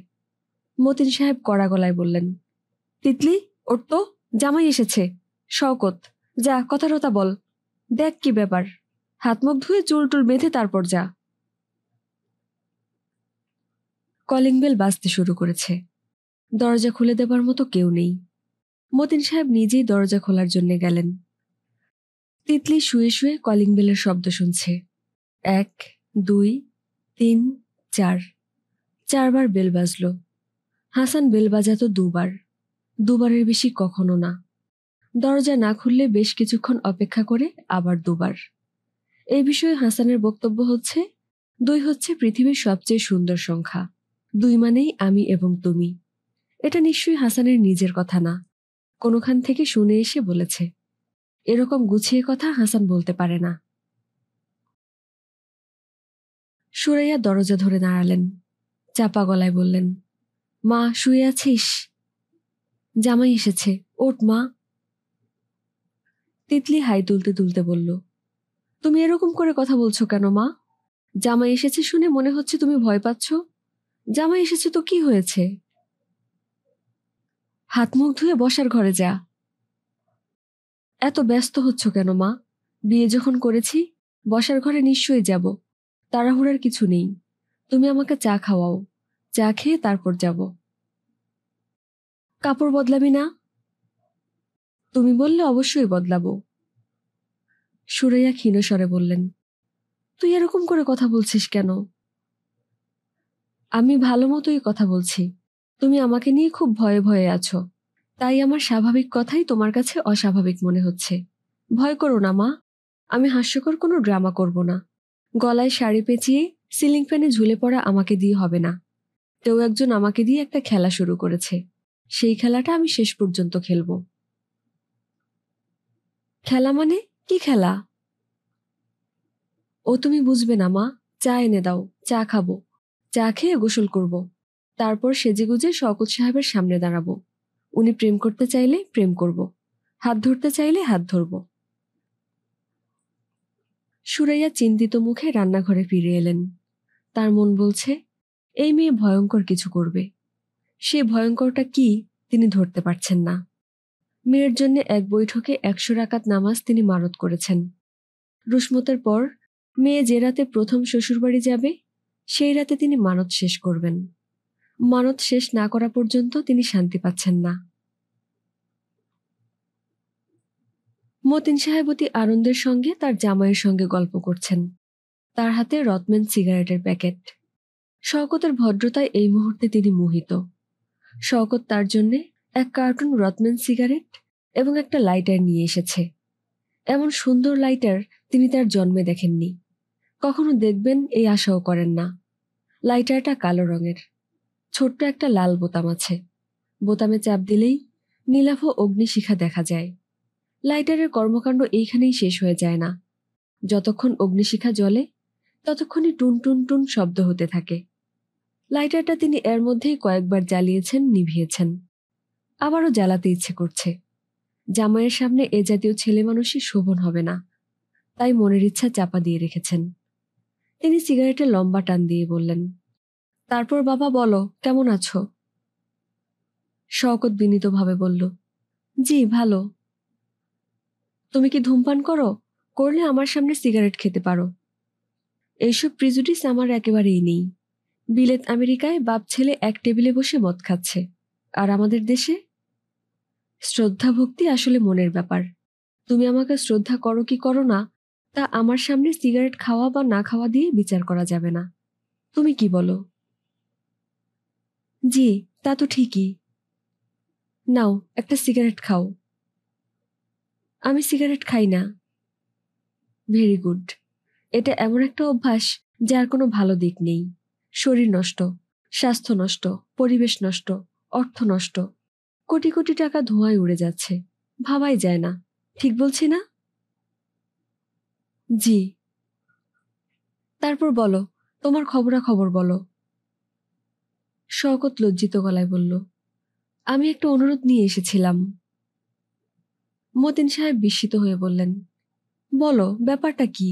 মতিন সাহেব কড়া গলায় বললেন, তিতলি ওর তো, জামাই এসেছে। শওকত, যা কথা টথা বল, দেখ কি ব্যাপার, হাত মুখ ধুয়ে চুল টুল বেঁধে তারপর যা। কলিং বেল বাজতে শুরু করেছে। দরজা খুলে দেবার মতো কেউ নেই। মতিন সাহেব নিজেই দরজা খোলার জন্য গেলেন। তিতলি শুয়ে শুয়ে কলিং বেলের শব্দ শুনছে। 1, 2, 3, 4, 4 বার বেল বাজল। হাসান বেল বাজাতো 2 বার, 2 বারের বেশি কখনো না। দরজা না খুললে বেশ কিছুক্ষণ অপেক্ষা করে আবার 2 বার। এই বিষয়ে হাসানের বক্তব্য হচ্ছে, 2 হচ্ছে পৃথিবীর সবচেয়ে সুন্দর সংখ্যা। 2 মানেই আমি এবং তুমি। এটা নিশ্চয়ই হাসানের নিজের কথা না, কোনোখান থেকে শুনে এসে বলেছে। এরকম গুছিয়ে কথা হাসান বলতে পারে না। সুরাইয়া দরজা ধরে দাঁড়ালেন, চাপা গলায় বললেন, মা শুয়ে আছিস? জামাই এসেছে, ওঠ মা। তিতলি হাই তুলতে তুলতে বলল, তুমি এরকম করে কথা বলছো কেন মা? জামাই এসেছে শুনে মনে হচ্ছে তুমি ভয় পাচ্ছ। জামাই এসেছে তো কি হয়েছে? হাত মুখ ধুয়ে বসার ঘরে যা। এত ব্যস্ত হচ্ছ কেন মা? বিয়ে যখন করেছি বসার ঘরে নিশ্চয়ই যাব, তাড়াহুড়ার কিছু নেই। তুমি আমাকে চা খাওয়াও, চা খেয়ে তারপর যাব। কাপড় বদলাবি না? তুমি বললে অবশ্যই বদলাবো। সুরাইয়া ক্ষীণ স্বরে বললেন, তুই এরকম করে কথা বলছিস কেন? আমি ভালো মতোই কথা বলছি, তুমি আমাকে নিয়ে খুব ভয়ে ভয়ে আছো, তাই আমার স্বাভাবিক কথাই তোমার কাছে অস্বাভাবিক মনে হচ্ছে। ভয় করো না মা, আমি হাস্যকর কোনো ড্রামা করব না। গলায় শাড়ি পেঁচিয়ে সিলিং ফ্যানে ঝুলে পড়া আমাকে দিয়ে হবে না। কেউ একজন আমাকে দিয়ে একটা খেলা শুরু করেছে, সেই খেলাটা আমি শেষ পর্যন্ত খেলব। খেলা মানে কি খেলা? ও তুমি বুঝবে না মা, চা এনে দাও, চা খাবো, চা খেয়ে গোসল করব, তারপর সেজেগুজে শওকত সাহেবের সামনে দাঁড়াবো। উনি প্রেম করতে চাইলে প্রেম করব, হাত ধরতে চাইলে হাত ধরব। সুরাইয়া চিন্তিত মুখে রান্নাঘরে ফিরে এলেন। তার মন বলছে, এই মেয়ে ভয়ঙ্কর কিছু করবে। সে ভয়ঙ্করটা কি তিনি ধরতে পারছেন না। মেয়ের জন্য এক বৈঠকে 100 রাকাত নামাজ তিনি মানত করেছেন। রুসমতের পর মেয়ে যে রাতে প্রথম শ্বশুরবাড়ি যাবে, সেই রাতে তিনি মানত শেষ করবেন। মানত শেষ না করা পর্যন্ত তিনি শান্তি পাচ্ছেন না। মতিন সাহেব অতি আনন্দের সঙ্গে তার জামাইয়ের সঙ্গে গল্প করছেন। তার হাতে রথম্যান সিগারেটের প্যাকেট। শওকতের ভদ্রতায় এই মুহূর্তে তিনি মোহিত। শওকত তার জন্য 1 কার্টুন রথম্যান সিগারেট এবং একটা লাইটার নিয়ে এসেছে। এমন সুন্দর লাইটার তিনি তার জন্মে দেখেননি, কখনো দেখবেন এই আশাও করেন না। লাইটারটা কালো রঙের, ছোট্ট একটা লাল বোতাম আছে। বোতামে চাপ দিলেই নীলাভ অগ্নিশিখা দেখা যায়। লাইটারের কর্মকাণ্ড এইখানেই শেষ হয়ে যায় না। যতক্ষণ অগ্নিশিখা জ্বলে ততক্ষণই টুন টুন টুন শব্দ হতে থাকে। লাইটারটা তিনি এর মধ্যেই কয়েকবার জ্বালিয়েছেন, নিভিয়েছেন, আবারও জ্বালাতে ইচ্ছে করছে। জামাইয়ের সামনে এ জাতীয় ছেলে মানুষই শোভন হবে না, তাই মনের ইচ্ছা চাপা দিয়ে রেখেছেন। তিনি সিগারেটে লম্বা টান দিয়ে বললেন, তারপর বাবা বলো, কেমন আছো? শওকত বিনীতভাবে বলল, জি, ভালো। তুমি কি ধূমপান করো? করলে আমার সামনে সিগারেট খেতে পারো। এইসব প্রিজুডিস আমার একেবারেই নেই। বিলেত আমেরিকায় বাপ ছেলে এক টেবিলে বসে মদ খাচ্ছে, আর আমাদের দেশে শ্রদ্ধা ভক্তি আসলে মনের ব্যাপার। তুমি আমাকে শ্রদ্ধা করো কি করো না, তা আমার সামনে সিগারেট খাওয়া বা না খাওয়া দিয়ে বিচার করা যাবে না। তুমি কি বলো? জি, তা তো ঠিকই। নাও, একটা সিগারেট খাও। আমি সিগারেট খাই না। Very good. এটা এমন একটা অভ্যাস যার কোনো ভালো দিক নেই। শরীর নষ্ট, স্বাস্থ্য নষ্ট, পরিবেশ নষ্ট, অর্থ নষ্ট। কোটি কোটি টাকা ধোঁয়ায় উড়ে যাচ্ছে। ভাবাই যায় না। ঠিক বলছি না? জি। তারপর বলো, তোমার খবরাখবর বলো। শওকত লজ্জিত গলায় বলল, আমি একটা অনুরোধ নিয়ে এসেছিলাম। মতিন সাহেব বিস্মিত হয়ে বললেন, বলো, ব্যাপারটা কি?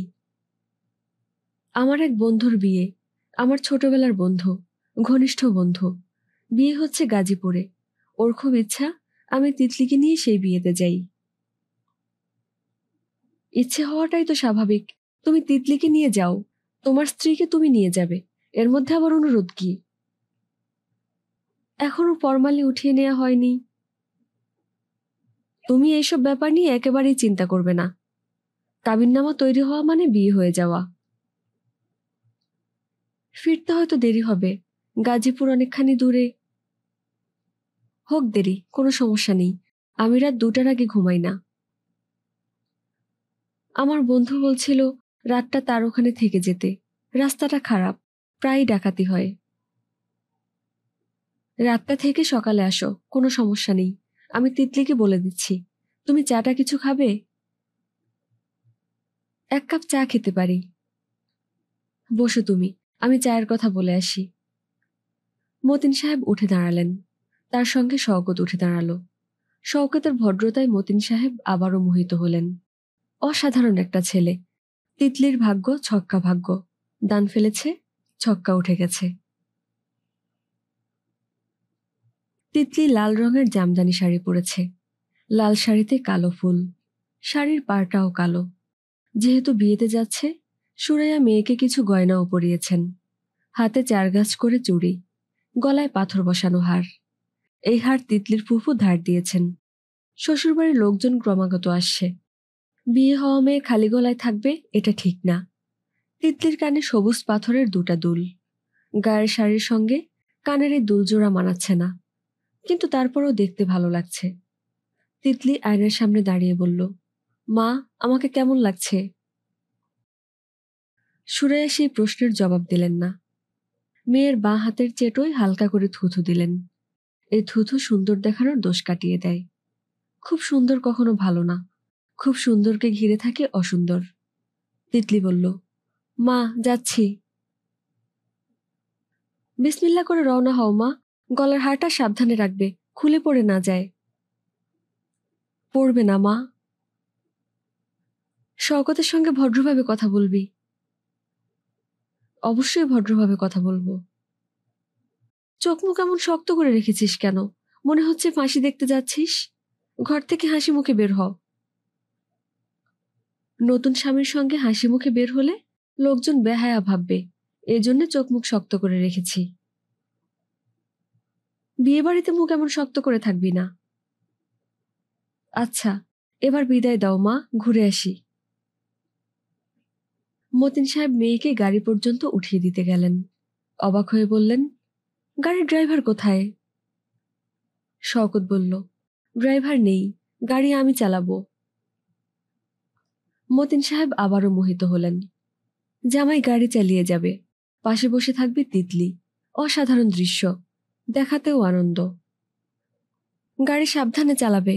আমার এক বন্ধুর বিয়ে। আমার ছোটবেলার বন্ধু, ঘনিষ্ঠ বন্ধু। বিয়ে হচ্ছে গাজীপুরে। ওর খুব ইচ্ছা আমি তিতলিকে নিয়ে সেই বিয়েতে যাই। ইচ্ছে হওয়াটাই তো স্বাভাবিক। তুমি তিতলিকে নিয়ে যাও, তোমার স্ত্রীকে তুমি নিয়ে যাবে, এর মধ্যে আবার অনুরোধ কি? এখনো ফরমালি উঠিয়ে নেওয়া হয়নি। তুমি এইসব ব্যাপার নিয়ে একেবারেই চিন্তা করবে না। কাবিননামা তৈরি হওয়া মানে বিয়ে হয়ে যাওয়া। ফিরতে হয়তো দেরি হবে। গাজীপুর অনেকখানি দূরে। হোক দেরি, কোনো সমস্যা নেই। আমি রাত 2টার আগে ঘুমাই না। আমার বন্ধু বলছিল রাতটা তার ওখানে থেকে যেতে। রাস্তাটা খারাপ, প্রায়ই ডাকাতি হয়। রাতটা থেকে সকালে আসো, কোনো সমস্যা নেই। আমি তিতলিকে বলে দিচ্ছি। তুমি চাটা কিছু খাবে? 1 কাপ চা খেতে পারি। বসো তুমি, আমি চায়ের কথা বলে আসি। মতিন সাহেব উঠে দাঁড়ালেন। তার সঙ্গে শওকত উঠে দাঁড়ালো। শওকতের ভদ্রতায় মতিন সাহেব আবারও মোহিত হলেন। অসাধারণ একটা ছেলে। তিতলির ভাগ্য ছক্কা ভাগ্য। দান ফেলেছে, ছক্কা উঠে গেছে। তিতলি লাল রঙের জামদানি শাড়ি পরেছে। লাল শাড়িতে কালো ফুল। শাড়ির পাড়টাও কালো। যেহেতু বিয়েতে যাচ্ছে, সুরাইয়া মেয়েকে কিছু গয়নাও পরিয়েছেন। হাতে 4 গাছ করে চুড়ি, গলায় পাথর বসানো হার। এই হার তিতলির ফুফু ধার দিয়েছেন। শ্বশুরবাড়ির লোকজন ক্রমাগত আসছে। বিয়ে হওয়া মেয়ে খালি গলায় থাকবে এটা ঠিক না। তিতলির কানে সবুজ পাথরের 2টা দুল। গায়ের শাড়ির সঙ্গে কানের এই দুলজোড়া মানাচ্ছে না, কিন্তু তারপরও দেখতে ভালো লাগছে। তিতলি আয়নার সামনে দাঁড়িয়ে বলল, মা, আমাকে কেমন লাগছে? সুরাইয়া সেই প্রশ্নের জবাব দিলেন না। মেয়ের বাঁ হাতের চেটোয় হালকা করে থুথু দিলেন। এই থুথু সুন্দর দেখানোর দোষ কাটিয়ে দেয়। খুব সুন্দর কখনো ভালো না। খুব সুন্দরকে ঘিরে থাকে অসুন্দর। তিতলি বলল, মা, যাচ্ছি। বিসমিল্লা করে রওনা হও মা। গলার হারটা সাবধানে রাখবে, খুলে পড়ে না যায়। পড়বে না মা। শওকতের সঙ্গে ভদ্রভাবে কথা বলবি। অবশ্যই ভদ্রভাবে কথা বলবো। চোখ মুখ এমন শক্ত করে রেখেছিস কেন? মনে হচ্ছে ফাঁসি দেখতে যাচ্ছিস। ঘর থেকে হাসি মুখে বের হ। নতুন স্বামীর সঙ্গে হাসি মুখে বের হলে লোকজন বেহায়া ভাববে, এজন্য চোখ মুখ শক্ত করে রেখেছি। বিয়ে বাড়িতে মুখ এমন শক্ত করে থাকবি না। আচ্ছা, এবার বিদায় দাও মা, ঘুরে আসি। মতিন সাহেব মেয়েকে গাড়ি পর্যন্ত উঠিয়ে দিতে গেলেন। অবাক হয়ে বললেন, গাড়ির ড্রাইভার কোথায়? শওকত বলল, ড্রাইভার নেই, গাড়ি আমি চালাবো। মতিন সাহেব আবারও মোহিত হলেন। জামাই গাড়ি চালিয়ে যাবে, পাশে বসে থাকবে তিতলি। অসাধারণ দৃশ্য, দেখাতেও আনন্দ। গাড়ি সাবধানে চালাবে।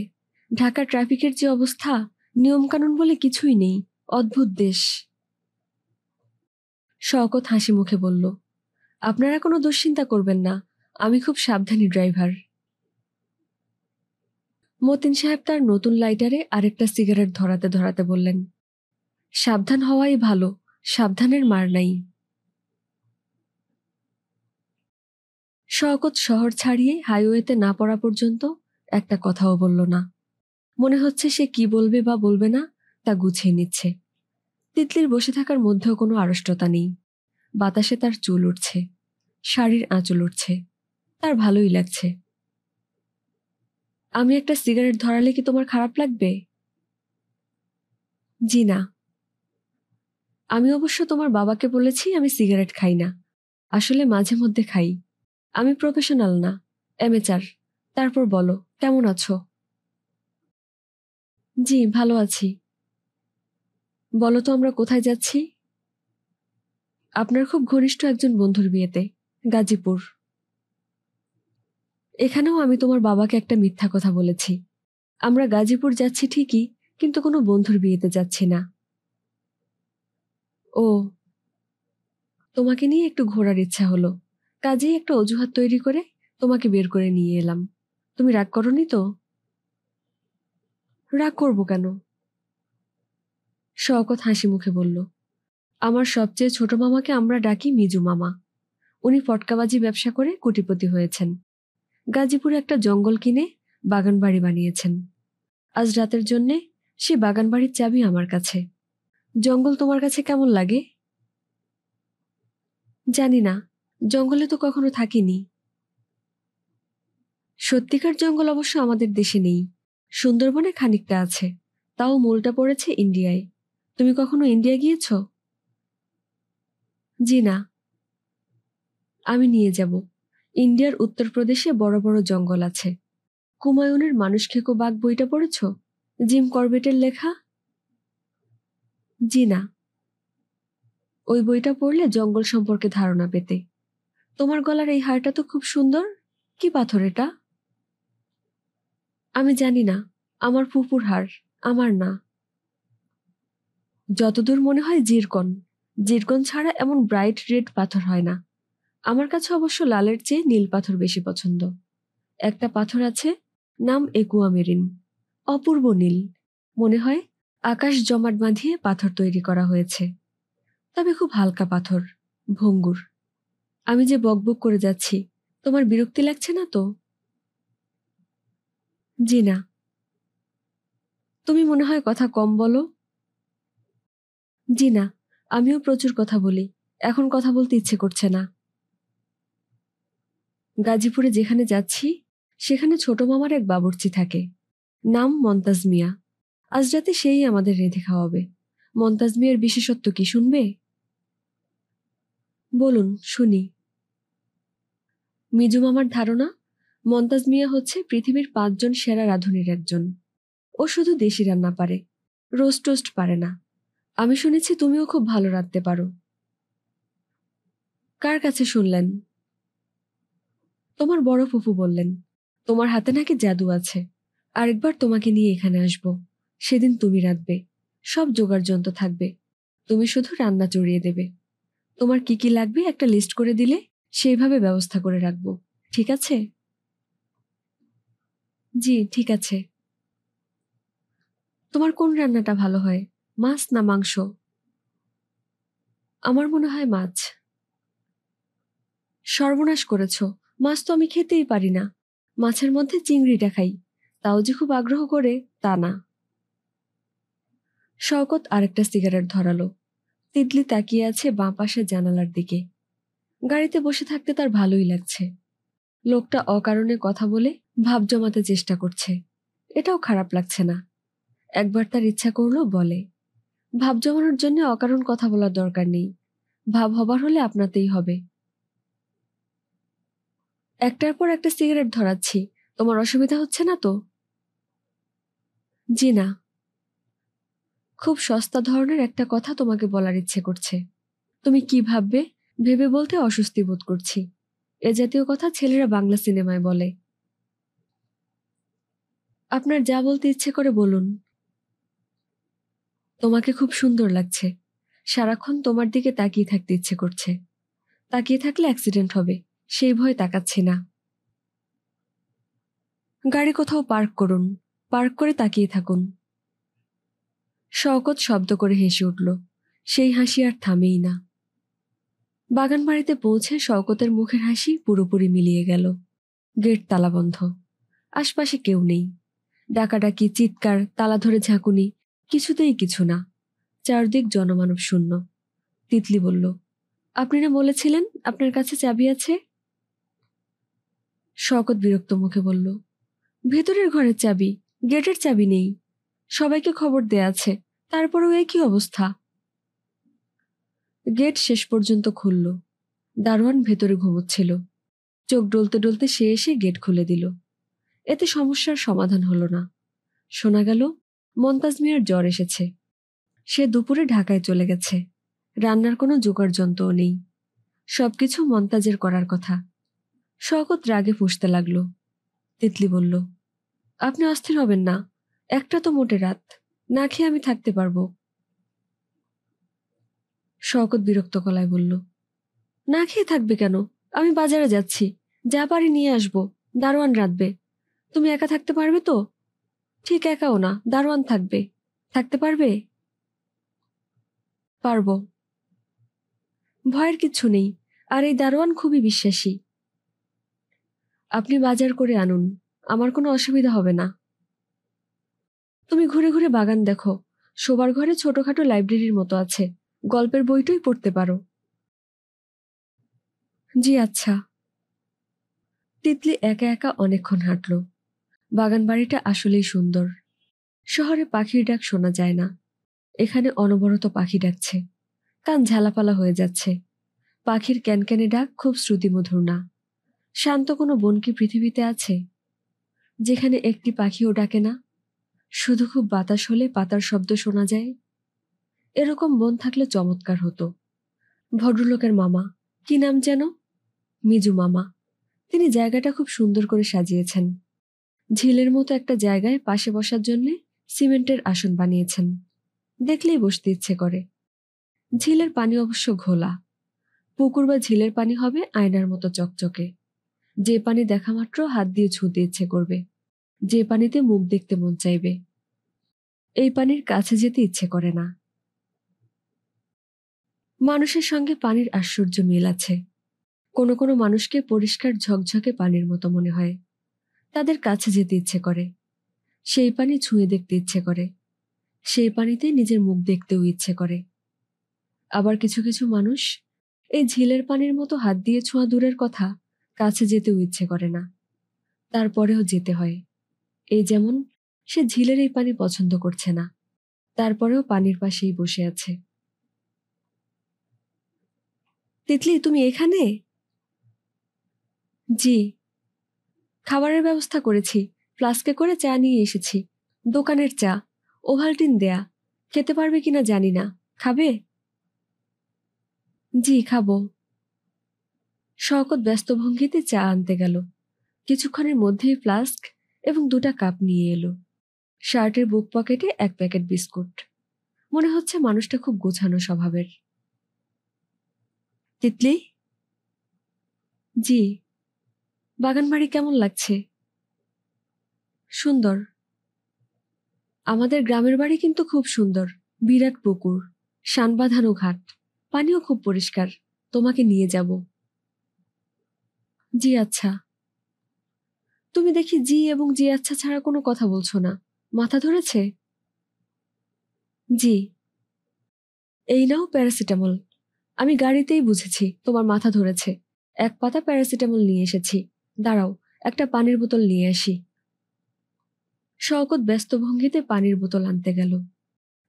ঢাকার ট্রাফিকের যে অবস্থা, নিয়মকানুন বলে কিছুই নেই। অদ্ভুত দেশ। শওকত হাসি মুখে বলল, আপনারা কোনো দুশ্চিন্তা করবেন না, আমি খুব সাবধানী ড্রাইভার। মতিন সাহেব তার নতুন লাইটারে আরেকটা সিগারেট ধরাতে ধরাতে বললেন, সাবধান হওয়াই ভালো, সাবধানের মার নাই। শওকত শহর ছাড়িয়ে হাইওয়েতে না পড়া পর্যন্ত একটা কথাও বলল না। মনে হচ্ছে সে কি বলবে বা বলবে না তা গুছিয়ে নিচ্ছে। তিতলির বসে থাকার মধ্যেও কোনো আড়ষ্টতা নেই। বাতাসে তার চুল উঠছে, শাড়ির আঁচল উঠছে, তার ভালোই লাগছে। আমি একটা সিগারেট ধরালে কি তোমার খারাপ লাগবে? জি না। আমি অবশ্য তোমার বাবাকে বলেছি আমি সিগারেট খাই না। আসলে মাঝে মধ্যে খাই। আমি প্রফেশনাল না, অ্যামেচার। তারপর বলো, কেমন আছো? জি, ভালো আছি। বলো তো আমরা কোথায় যাচ্ছি? আপনার খুব ঘনিষ্ঠ একজন বন্ধুর বিয়েতে, গাজীপুর। এখানেও আমি তোমার বাবাকে একটা মিথ্যা কথা বলেছি। আমরা গাজীপুর যাচ্ছি ঠিকই, কিন্তু কোনো বন্ধুর বিয়েতে যাচ্ছি না। ও, তোমাকে নিয়ে একটু ঘোরার ইচ্ছা হলো, কাজেই একটা অজুহাত তৈরি করে তোমাকে বের করে নিয়ে এলাম। তুমি রাগ করনি তো? রাগ করবো কেন? শওকত হাসি মুখে বলল, আমার সবচেয়ে ছোট মামাকে আমরা ডাকি মিজু মামা। উনি ফটকাবাজি ব্যবসা করে কোটিপতি হয়েছেন। গাজীপুরে একটা জঙ্গল কিনে বাগান বাড়ি বানিয়েছেন। আজ রাতের জন্যে সে বাগান বাড়ির চাবি আমার কাছে। জঙ্গল তোমার কাছে কেমন লাগে? জানি না, জঙ্গলে তো কখনো থাকিনি। সত্যিকার জঙ্গল অবশ্য আমাদের দেশে নেই। সুন্দরবনে খানিকটা আছে, তাও মূলটা পড়েছে ইন্ডিয়ায়। তুমি কখনো ইন্ডিয়া গিয়েছ? জি না। আমি নিয়ে যাব। ইন্ডিয়ার উত্তরপ্রদেশে বড় বড় জঙ্গল আছে। হুমায়ুনের মানুষ খেকো বাঘ বইটা পড়েছ? জিম করবেটের লেখা? জি না। ওই বইটা পড়লে জঙ্গল সম্পর্কে ধারণা পেতে। তোমার গলার এই হারটা তো খুব সুন্দর। কি পাথর এটা? আমি জানি না, আমার ফুপুর হার, আমার না। যতদূর মনে হয় জিরকন। জিরকন ছাড়া এমন ব্রাইট রেড পাথর হয় না। আমার কাছে অবশ্য লালের চেয়ে নীল পাথর বেশি পছন্দ। একটা পাথর আছে, নাম একুয়ামেরিন। অপূর্ব নীল। মনে হয় আকাশ জমাট বাঁধিয়ে পাথর তৈরি করা হয়েছে। তবে খুব হালকা পাথর, ভঙ্গুর। আমি যে বকবক করে যাচ্ছি, তোমার বিরক্তি লাগছে না তো? জি না। তুমি মনে হয় কথা কম বলো। জি না, আমিও প্রচুর কথা বলি। এখন কথা বলতে ইচ্ছে করছে না। গাজীপুরে যেখানে যাচ্ছি সেখানে ছোট মামার এক বাবুর্চি থাকে, নাম মন্তাজ মিয়া। আজ রাতে সেই আমাদের রেঁধে খাওয়াবে। মন্তাজ মিয়ার বিশেষত্ব কি শুনবে? বলুন, শুনি। মিজু মামার ধারণা, মন্তাজ মিয়া হচ্ছে পৃথিবীর 5 জন সেরা রাঁধুনির একজন। ও শুধু দেশি রান্না পারে, রোস্ট টোস্ট পারে না। আমি শুনেছি তুমিও খুব ভালো রাঁধতে পারো। কার কাছে শুনলেন? তোমার বড় ফুফু বললেন তোমার হাতে নাকি জাদু আছে। আরেকবার তোমাকে নিয়ে এখানে আসব। সেদিন তুমি রাঁধবে, সব জোগাড় যন্ত্র থাকবে। তুমি শুধু রান্না চড়িয়ে দেবে। তোমার কি কি লাগবে একটা লিস্ট করে দিলে সেইভাবে ব্যবস্থা করে রাখবো। ঠিক আছে? জি, ঠিক আছে। তোমার কোন রান্নাটা ভালো হয়, মাছ না মাংস? আমার মনে হয় মাছ। সর্বনাশ করেছো, মাছ তো আমি খেতেই পারি না। মাছের মধ্যে চিংড়িটা খাই, তাও যে খুব আগ্রহ করে তা না। শওকত আরেকটা সিগারেট ধরালো। তিতলি তাকিয়ে আছে বাঁ পাশের জানালার দিকে। গাড়িতে বসে থাকতে তার ভালোই লাগছে। লোকটা অকারণে কথা বলে ভাব জমাতে চেষ্টা করছে, এটাও খারাপ লাগছে না। একবার তার ইচ্ছা করলো বলে, ভাব জমানোর জন্য অকারণ কথা বলার দরকার নেই। ভাব হবার হলে আপনাতেই হবে। একটার পর একটা সিগারেট ধরাচ্ছি, তোমার অসুবিধা হচ্ছে না তো? জি না। খুব সস্তা ধরনের একটা কথা তোমাকে বলার ইচ্ছে করছে। তুমি কি ভাববে ভেবে বলতে অস্বস্তি বোধ করছি। এ জাতীয় কথা ছেলেরা বাংলা সিনেমায় বলে। আপনার যা বলতে ইচ্ছে করে বলুন। তোমাকে খুব সুন্দর লাগছে। সারাক্ষণ তোমার দিকে তাকিয়ে থাকতে ইচ্ছে করছে। তাকিয়ে থাকলে অ্যাক্সিডেন্ট হবে, সেই ভয়ে তাকাচ্ছি না। গাড়ি কোথাও পার্ক করুন, পার্ক করে তাকিয়ে থাকুন। শওকত শব্দ করে হেসে উঠল। সেই হাসি আর থামেই না। বাগান বাড়িতে পৌঁছে শওকতের মুখের হাসি পুরোপুরি মিলিয়ে গেল। গেট তালাবন্ধ। আশপাশে কেউ নেই। ডাকাডাকি, চিৎকার, তালা ধরে ঝাঁকুনি, কিছুতেই কিছু না। চারদিক জনমানব শূন্য। তিতলি বলল, আপনি না বলেছিলেন আপনার কাছে চাবি আছে? শওকত বিরক্ত মুখে বলল, ভেতরের ঘরের চাবি, গেটের চাবি নেই। সবাইকে খবর দেয়া আছে, তারপরেও এই কি অবস্থা? গেট শেষ পর্যন্ত খুলল। দারোয়ান ভেতরে ঘুমোচ্ছিল। চোখ ডলতে ডলতে সে এসে গেট খুলে দিল। এতে সমস্যার সমাধান হলো না। শোনা গেল মন্তাজ মিয়ার জ্বর এসেছে। সে দুপুরে ঢাকায় চলে গেছে। রান্নার কোনো জোগাড় যন্ত্রও নেই। সবকিছু মন্তাজের করার কথা। শওকত রাগে ফুঁসতে লাগল। তিতলি বলল, আপনি অস্থির হবেন না, একটা তো মোটে রাত, না খেয়ে আমি থাকতে পারবো। শওকত বিরক্ত গলায় বলল, না খেয়ে থাকবে কেন? আমি বাজারে যাচ্ছি, যা পারি নিয়ে আসবো, দারোয়ান রাঁধবে। তুমি একা থাকতে পারবে তো? ঠিক একাও না, দারোয়ান থাকবে। থাকতে পারবে? পারবো। ভয়ের কিচ্ছু নেই, আর এই দারোয়ান খুবই বিশ্বাসী। আপনি বাজার করে আনুন, আমার কোনো অসুবিধা হবে না। তুমি ঘুরে ঘুরে বাগান দেখো, শোবার ঘরে ছোটখাটো লাইব্রেরির মতো আছে, গল্পের বইটই পড়তে পারো। জি আচ্ছা। তিতলি একা একা অনেকক্ষণ হাঁটল। বাগান বাড়িটা আসলেই সুন্দর। শহরে পাখির ডাক শোনা যায় না, এখানে অনবরত পাখি ডাকছে। কান ঝালাপালা হয়ে যাচ্ছে। পাখির ক্যানক্যানে ডাক খুব শ্রুতিমধুর না। শান্ত কোনো বন কি পৃথিবীতে আছে যেখানে একটি পাখিও ডাকে না? শুধু খুব বাতাস হলে পাতার শব্দ শোনা যায়। এরকম বন থাকলে চমৎকার হতো। ভদ্রলোকের মামা, কি নাম যেন? মিজু মামা। তিনি জায়গাটা খুব সুন্দর করে সাজিয়েছেন। ঝিলের মতো একটা জায়গায় পাশে বসার জন্য সিমেন্টের আসন বানিয়েছেন। দেখলেই বসতে ইচ্ছে করে। ঝিলের পানি অবশ্য ঘোলা। পুকুর বা ঝিলের পানি হবে আয়নার মতো চকচকে। যে পানি দেখা মাত্র হাত দিয়ে ছুঁতে ইচ্ছে করবে, যে পানিতে মুখ দেখতে মন চাইবে। এই পানির কাছে যেতে ইচ্ছে করে না। মানুষের সঙ্গে পানির আশ্চর্য মিল আছে। কোনো কোনো মানুষকে পরিষ্কার ঝকঝকে পানির মতো মনে হয়। তাদের কাছে যেতে ইচ্ছে করে, সেই পানি ছুঁয়ে দেখতে ইচ্ছে করে, সেই পানিতে নিজের মুখ দেখতেও ইচ্ছে করে। আবার কিছু কিছু মানুষ এই ঝিলের পানির মতো হাত দিয়ে ছোঁয়া দূরের কথা, কাছে যেতেও ইচ্ছে করে না, তারপরেও যেতে হয়। এই যেমন সে ঝিলের এই পানি পছন্দ করছে না, তারপরেও পানির পাশেই বসে আছে। তিতলি, তুমি এখানে? জি। খাবারের ব্যবস্থা করেছি, ফ্লাস্কে করে চা নিয়ে এসেছি। দোকানের চা, ওভালটিন দেয়া। খেতে পারবে কিনা জানি না, খাবে? জি, খাবো। শওকত ব্যস্ত ভঙ্গিতে চা আনতে গেল। কিছুক্ষণের মধ্যেই ফ্লাস্ক এবং 2টা কাপ নিয়ে এলো। শার্টের বুক পকেটে 1 প্যাকেট বিস্কুট। মনে হচ্ছে মানুষটা খুব গোছানো স্বভাবের। তিতলি? জি। বাগান বাড়ি কেমন লাগছে? সুন্দর। আমাদের গ্রামের বাড়ি কিন্তু খুব সুন্দর। বিরাট পুকুর, শান বাঁধানো ঘাট, পানিও খুব পরিষ্কার। তোমাকে নিয়ে যাব। জি আচ্ছা। তুমি দেখি জি এবং জি আচ্ছা ছাড়া কোনো কথা বলছো না। মাথা ধরেছে? জি। এই নাও প্যারাসিটামল। আমি গাড়িতেই বুঝেছি তোমার মাথা ধরেছে। 1 পাতা প্যারাসিটামল নিয়ে এসেছি। দাঁড়াও, একটা পানির বোতল নিয়ে আসি। শওকত ব্যস্ত ভঙ্গিতে পানির বোতল আনতে গেল।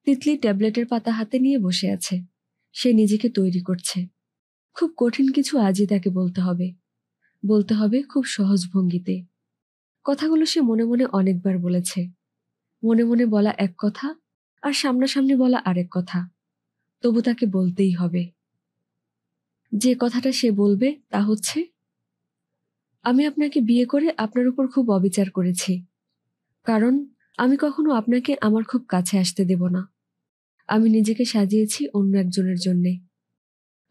তিতলি ট্যাবলেটের পাতা হাতে নিয়ে বসে আছে। সে নিজেকে তৈরি করছে। খুব কঠিন কিছু আজই তাকে বলতে হবে। বলতে হবে খুব সহজ ভঙ্গিতে। কথাগুলো সে মনে মনে অনেকবার বলেছে। মনে মনে বলা এক কথা, আর সামনাসামনি বলা আরেক কথা। তবু তাকে বলতেই হবে। যে কথাটা সে বলবে তা হচ্ছে, আমি আপনাকে বিয়ে করে আপনার উপর খুব অবিচার করেছি। কারণ আমি কখনো আপনাকে আমার খুব কাছে আসতে দেব না। আমি নিজেকে সাজিয়েছি অন্য একজনের জন্যে।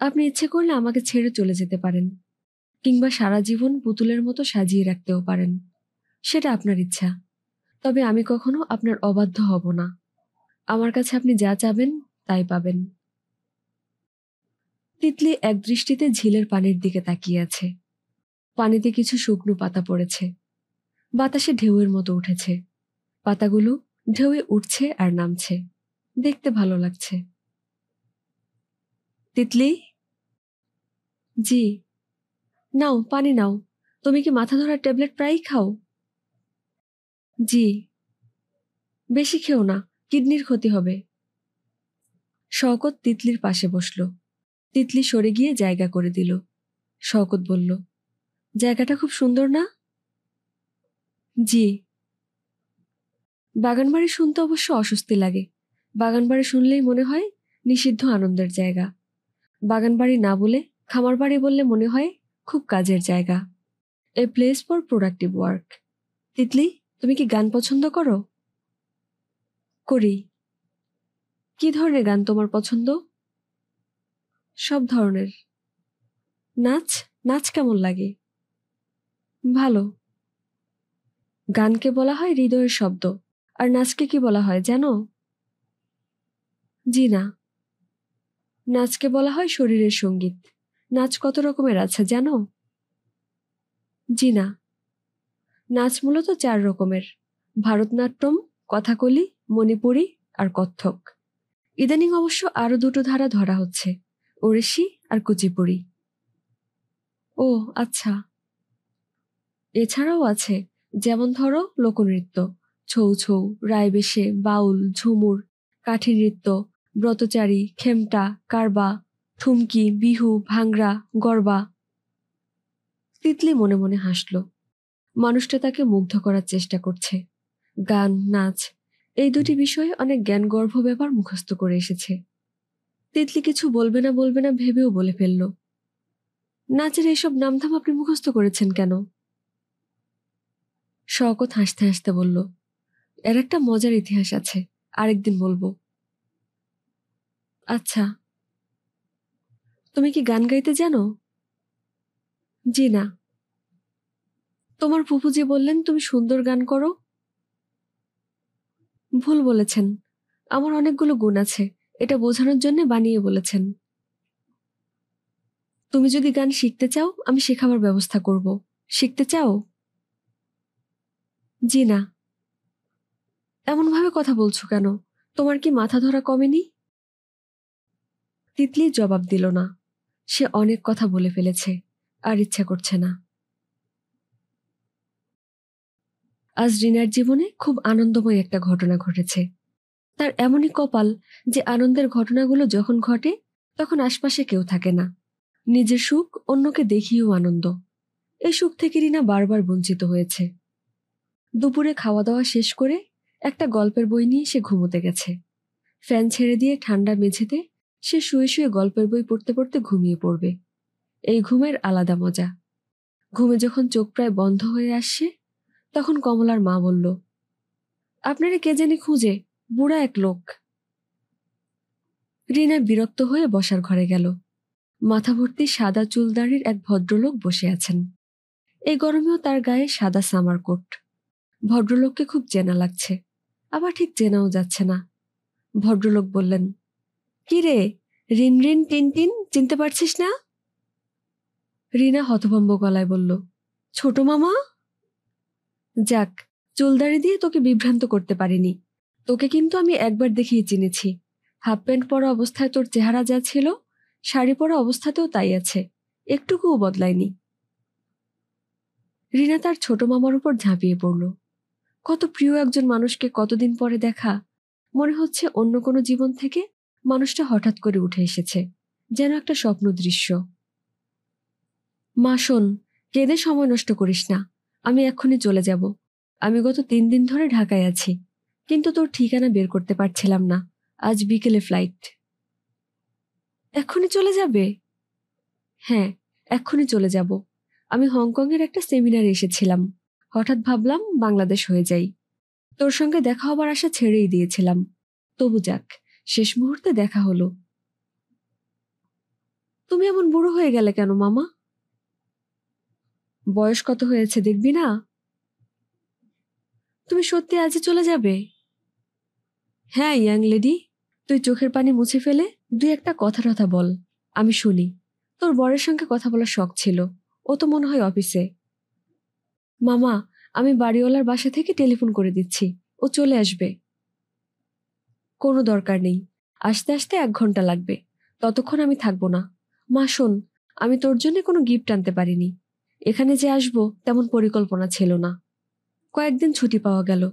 আপনি ইচ্ছে করলে আমাকে ছেড়ে চলে যেতে পারেন, কিংবা সারা জীবন পুতুলের মতো সাজিয়ে রাখতেও পারেন। সেটা আপনার ইচ্ছা। তবে আমি কখনো আপনার অবাধ্য হব না। আমার কাছে আপনি যা চাবেন তাই পাবেন। তিতলি এক দৃষ্টিতে ঝিলের পানির দিকে তাকিয়ে আছে। পানিতে কিছু শুকনো পাতা পড়েছে। বাতাসে ঢেউয়ের মতো উঠেছে। পাতাগুলো ঢেউয়ে উঠছে আর নামছে, দেখতে ভালো লাগছে। তিতলি, জি। নাও, পানি নাও। তুমি কি মাথা ধরার ট্যাবলেট প্রায়ই খাও? জি। বেশি খেও না, কিডনির ক্ষতি হবে। শওকত তিতলির পাশে বসল। তিতলি সরে গিয়ে জায়গা করে দিল। শওকত বলল, জায়গাটা খুব সুন্দর না? জি। বাগানবাড়ি শুনতে অবশ্য অস্বস্তি লাগে। বাগানবাড়ি শুনলেই মনে হয় নিষিদ্ধ আনন্দের জায়গা। বাগানবাড়ি না বলে খামার বাড়ি বললে মনে হয় খুব কাজের জায়গা। A place for productive work. Titli, তুমি কি গান পছন্দ করো? করি। কি ধরনের গান তোমার পছন্দ? সব ধরনের। নাচ? নাচ কেমন লাগে? ভালো। গানকে বলা হয় হৃদয়ের শব্দ, আর নাচকে কি বলা হয় জানো? জি না। নাচকে বলা হয় শরীরের সঙ্গীত। নাচ কত রকমের আছে জানো? জি না। নাচ মূলত 4 রকমের: ভারতনাট্যম, কথাকলি, মণিপুরী আর কত্থক। ইদানিং অবশ্য আরো 2টো ধারা ধরা হচ্ছে, ওড়িশি আর কুচিপুড়ি। ও আচ্ছা। এছাড়াও আছে, যেমন ধরো লোকনৃত্য, ছৌ ছৌ, রায়বেশে, বাউল, ঝুমুর, কাঠি নৃত্য, ব্রতচারী, খেমটা, কারবা, ঠুমকি, বিহু, ভাংড়া, গরবা। তিতলি মনে মনে হাসল। মানুষটা তাকে মুগ্ধ করার চেষ্টা করছে। গান, নাচ, এই 2টি বিষয়ে অনেক জ্ঞানগর্ভ ব্যাপার মুখস্থ করে এসেছে। তিতলি কিছু বলবে না বলবে না ভেবেও বলে ফেলল, নাচের এইসব নামধাম আপনি মুখস্থ করেছেন কেন? শওকত হাসতে হাসতে বলল, এর একটা মজার ইতিহাস আছে, আরেকদিন বলবো। আচ্ছা। তুমি কি গান গাইতে জানো? জি না। তোমার ফুফুজি বললেন তুমি সুন্দর গান করো। ভুল বলেছেন, আমার অনেকগুলো গুণ আছে, এটা বোঝানোর জন্য বানিয়ে বলেছেন। তুমি যদি গান শিখতে চাও আমি শেখাবার ব্যবস্থা করব। শিখতে চাও? জি না। এমনভাবে কথা বলছো কেন? তোমার কি মাথা ধরা কমেনি? তিতলি জবাব দিল না। সে অনেক কথা বলে ফেলেছে, আর ইচ্ছা করছে না। আজ রিনার জীবনে খুব আনন্দময় একটা ঘটনা ঘটেছে। তার এমনই কপাল যে আনন্দের ঘটনাগুলো যখন ঘটে তখন আশপাশে কেউ থাকে না। নিজের সুখ অন্যকে দেখিয়েও আনন্দ। এই সুখ থেকে রিনা বারবার বঞ্চিত হয়েছে। দুপুরে খাওয়া দাওয়া শেষ করে একটা গল্পের বই নিয়ে সে ঘুমোতে গেছে। ফ্যান ছেড়ে দিয়ে ঠান্ডা মেঝেতে সে শুয়ে শুয়ে গল্পের বই পড়তে পড়তে ঘুমিয়ে পড়বে। এই ঘুমের আলাদা মজা। ঘুমে যখন চোখ প্রায় বন্ধ হয়ে আসছে তখন কমলার মা বলল, আপনারা কে জানি খুঁজে, বুড়া এক লোক। রিনা বিরক্ত হয়ে বসার ঘরে গেল। মাথা ভর্তি সাদা চুলদাড়ির এক ভদ্রলোক বসে আছেন। এই গরমেও তার গায়ে সাদা সামার কোট। ভদ্রলোককে খুব চেনা লাগছে, আবার ঠিক চেনাও যাচ্ছে না। ভদ্রলোক বললেন, কি রে, রিন রিন টিন টিন, চিনতে পারছিস না? রিনা হতভম্ব গলায় বলল, ছোট মামা। যাক, চুলদাড়ি দিয়ে তোকে বিভ্রান্ত করতে পারিনি। তোকে কিন্তু আমি একবার দেখেই চিনেছি। হাফ প্যান্ট পরা অবস্থায় তোর চেহারা যা ছিল, শাড়ি পরা অবস্থাতেও তাই আছে, একটুকুও বদলায়নি। রিনা তার ছোট মামার উপর ঝাঁপিয়ে পড়ল। কত প্রিয় একজন মানুষকে কতদিন পরে দেখা। মনে হচ্ছে অন্য কোনো জীবন থেকে মানুষটা হঠাৎ করে উঠে এসেছে, যেন একটা স্বপ্ন দৃশ্য। মা শোন, কেঁদে সময় নষ্ট করিস না, আমি এক্ষুনি চলে যাব। আমি গত 3 দিন ধরে ঢাকায় আছি, কিন্তু তোর ঠিকানা বের করতে পারছিলাম না। আজ বিকেলে ফ্লাইট। এক্ষুনি চলে যাবে? হ্যাঁ, এক্ষুনি চলে যাব। আমি হংকংয়ের একটা সেমিনারে এসেছিলাম, হঠাৎ ভাবলাম বাংলাদেশ হয়ে যাই। তোর সঙ্গে দেখা হবার আশা ছেড়েই দিয়েছিলাম, তবু যাক, শেষ মুহূর্তে দেখা হলো। তুমি এমন বুড়ো হয়ে গেলে কেন মামা? বয়স কত হয়েছে দেখবি না? তুমি সত্যি আজই চলে যাবে? হ্যাঁ ইয়াং লেডি, তুই চোখের পানি মুছে ফেলে 2-একটা কথা টথা বল, আমি শুনি। তোর বরের সঙ্গে কথা বলার শখ ছিল, ও তো মনে হয় অফিসে। মামা, আমি বাড়িওয়ালার বাসা থেকে টেলিফোন করে দিচ্ছি, ও চলে আসবে। কোনো দরকার নেই, আসতে আসতে 1 ঘন্টা লাগবে, ততক্ষণ আমি থাকবো না। মা শোন, আমি তোর জন্য কোনো গিফট আনতে পারিনি। এখানে যে আসবো তেমন পরিকল্পনা ছিল না। কয়েকদিন ছুটি পাওয়া গেল,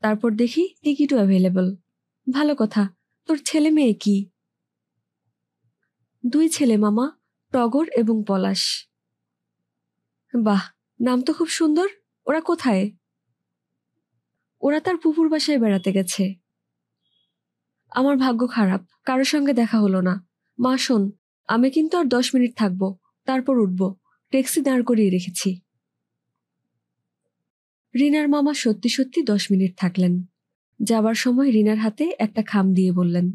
তারপর দেখি টিকিটও অ্যাভেলেবল। ভালো কথা। তোর ছেলে মেয়ে কি? 2 ছেলে মামা, টগর এবং পলাশ। বাহ, নাম তো খুব সুন্দর। ওরা কোথায়? ওরা তার ফুফুর বাসায় বেড়াতে গেছে। আমার ভাগ্য খারাপ, কারোর সঙ্গে দেখা হলো না। মা শোন, আমি কিন্তু আর 10 মিনিট থাকবো, তারপর উঠবো। ট্যাক্সি দাঁড় করিয়ে রেখেছি। রিনার মামা সত্যি সত্যি 10 মিনিট থাকলেন। যাবার সময় রিনার হাতে একটা খাম দিয়ে বললেন,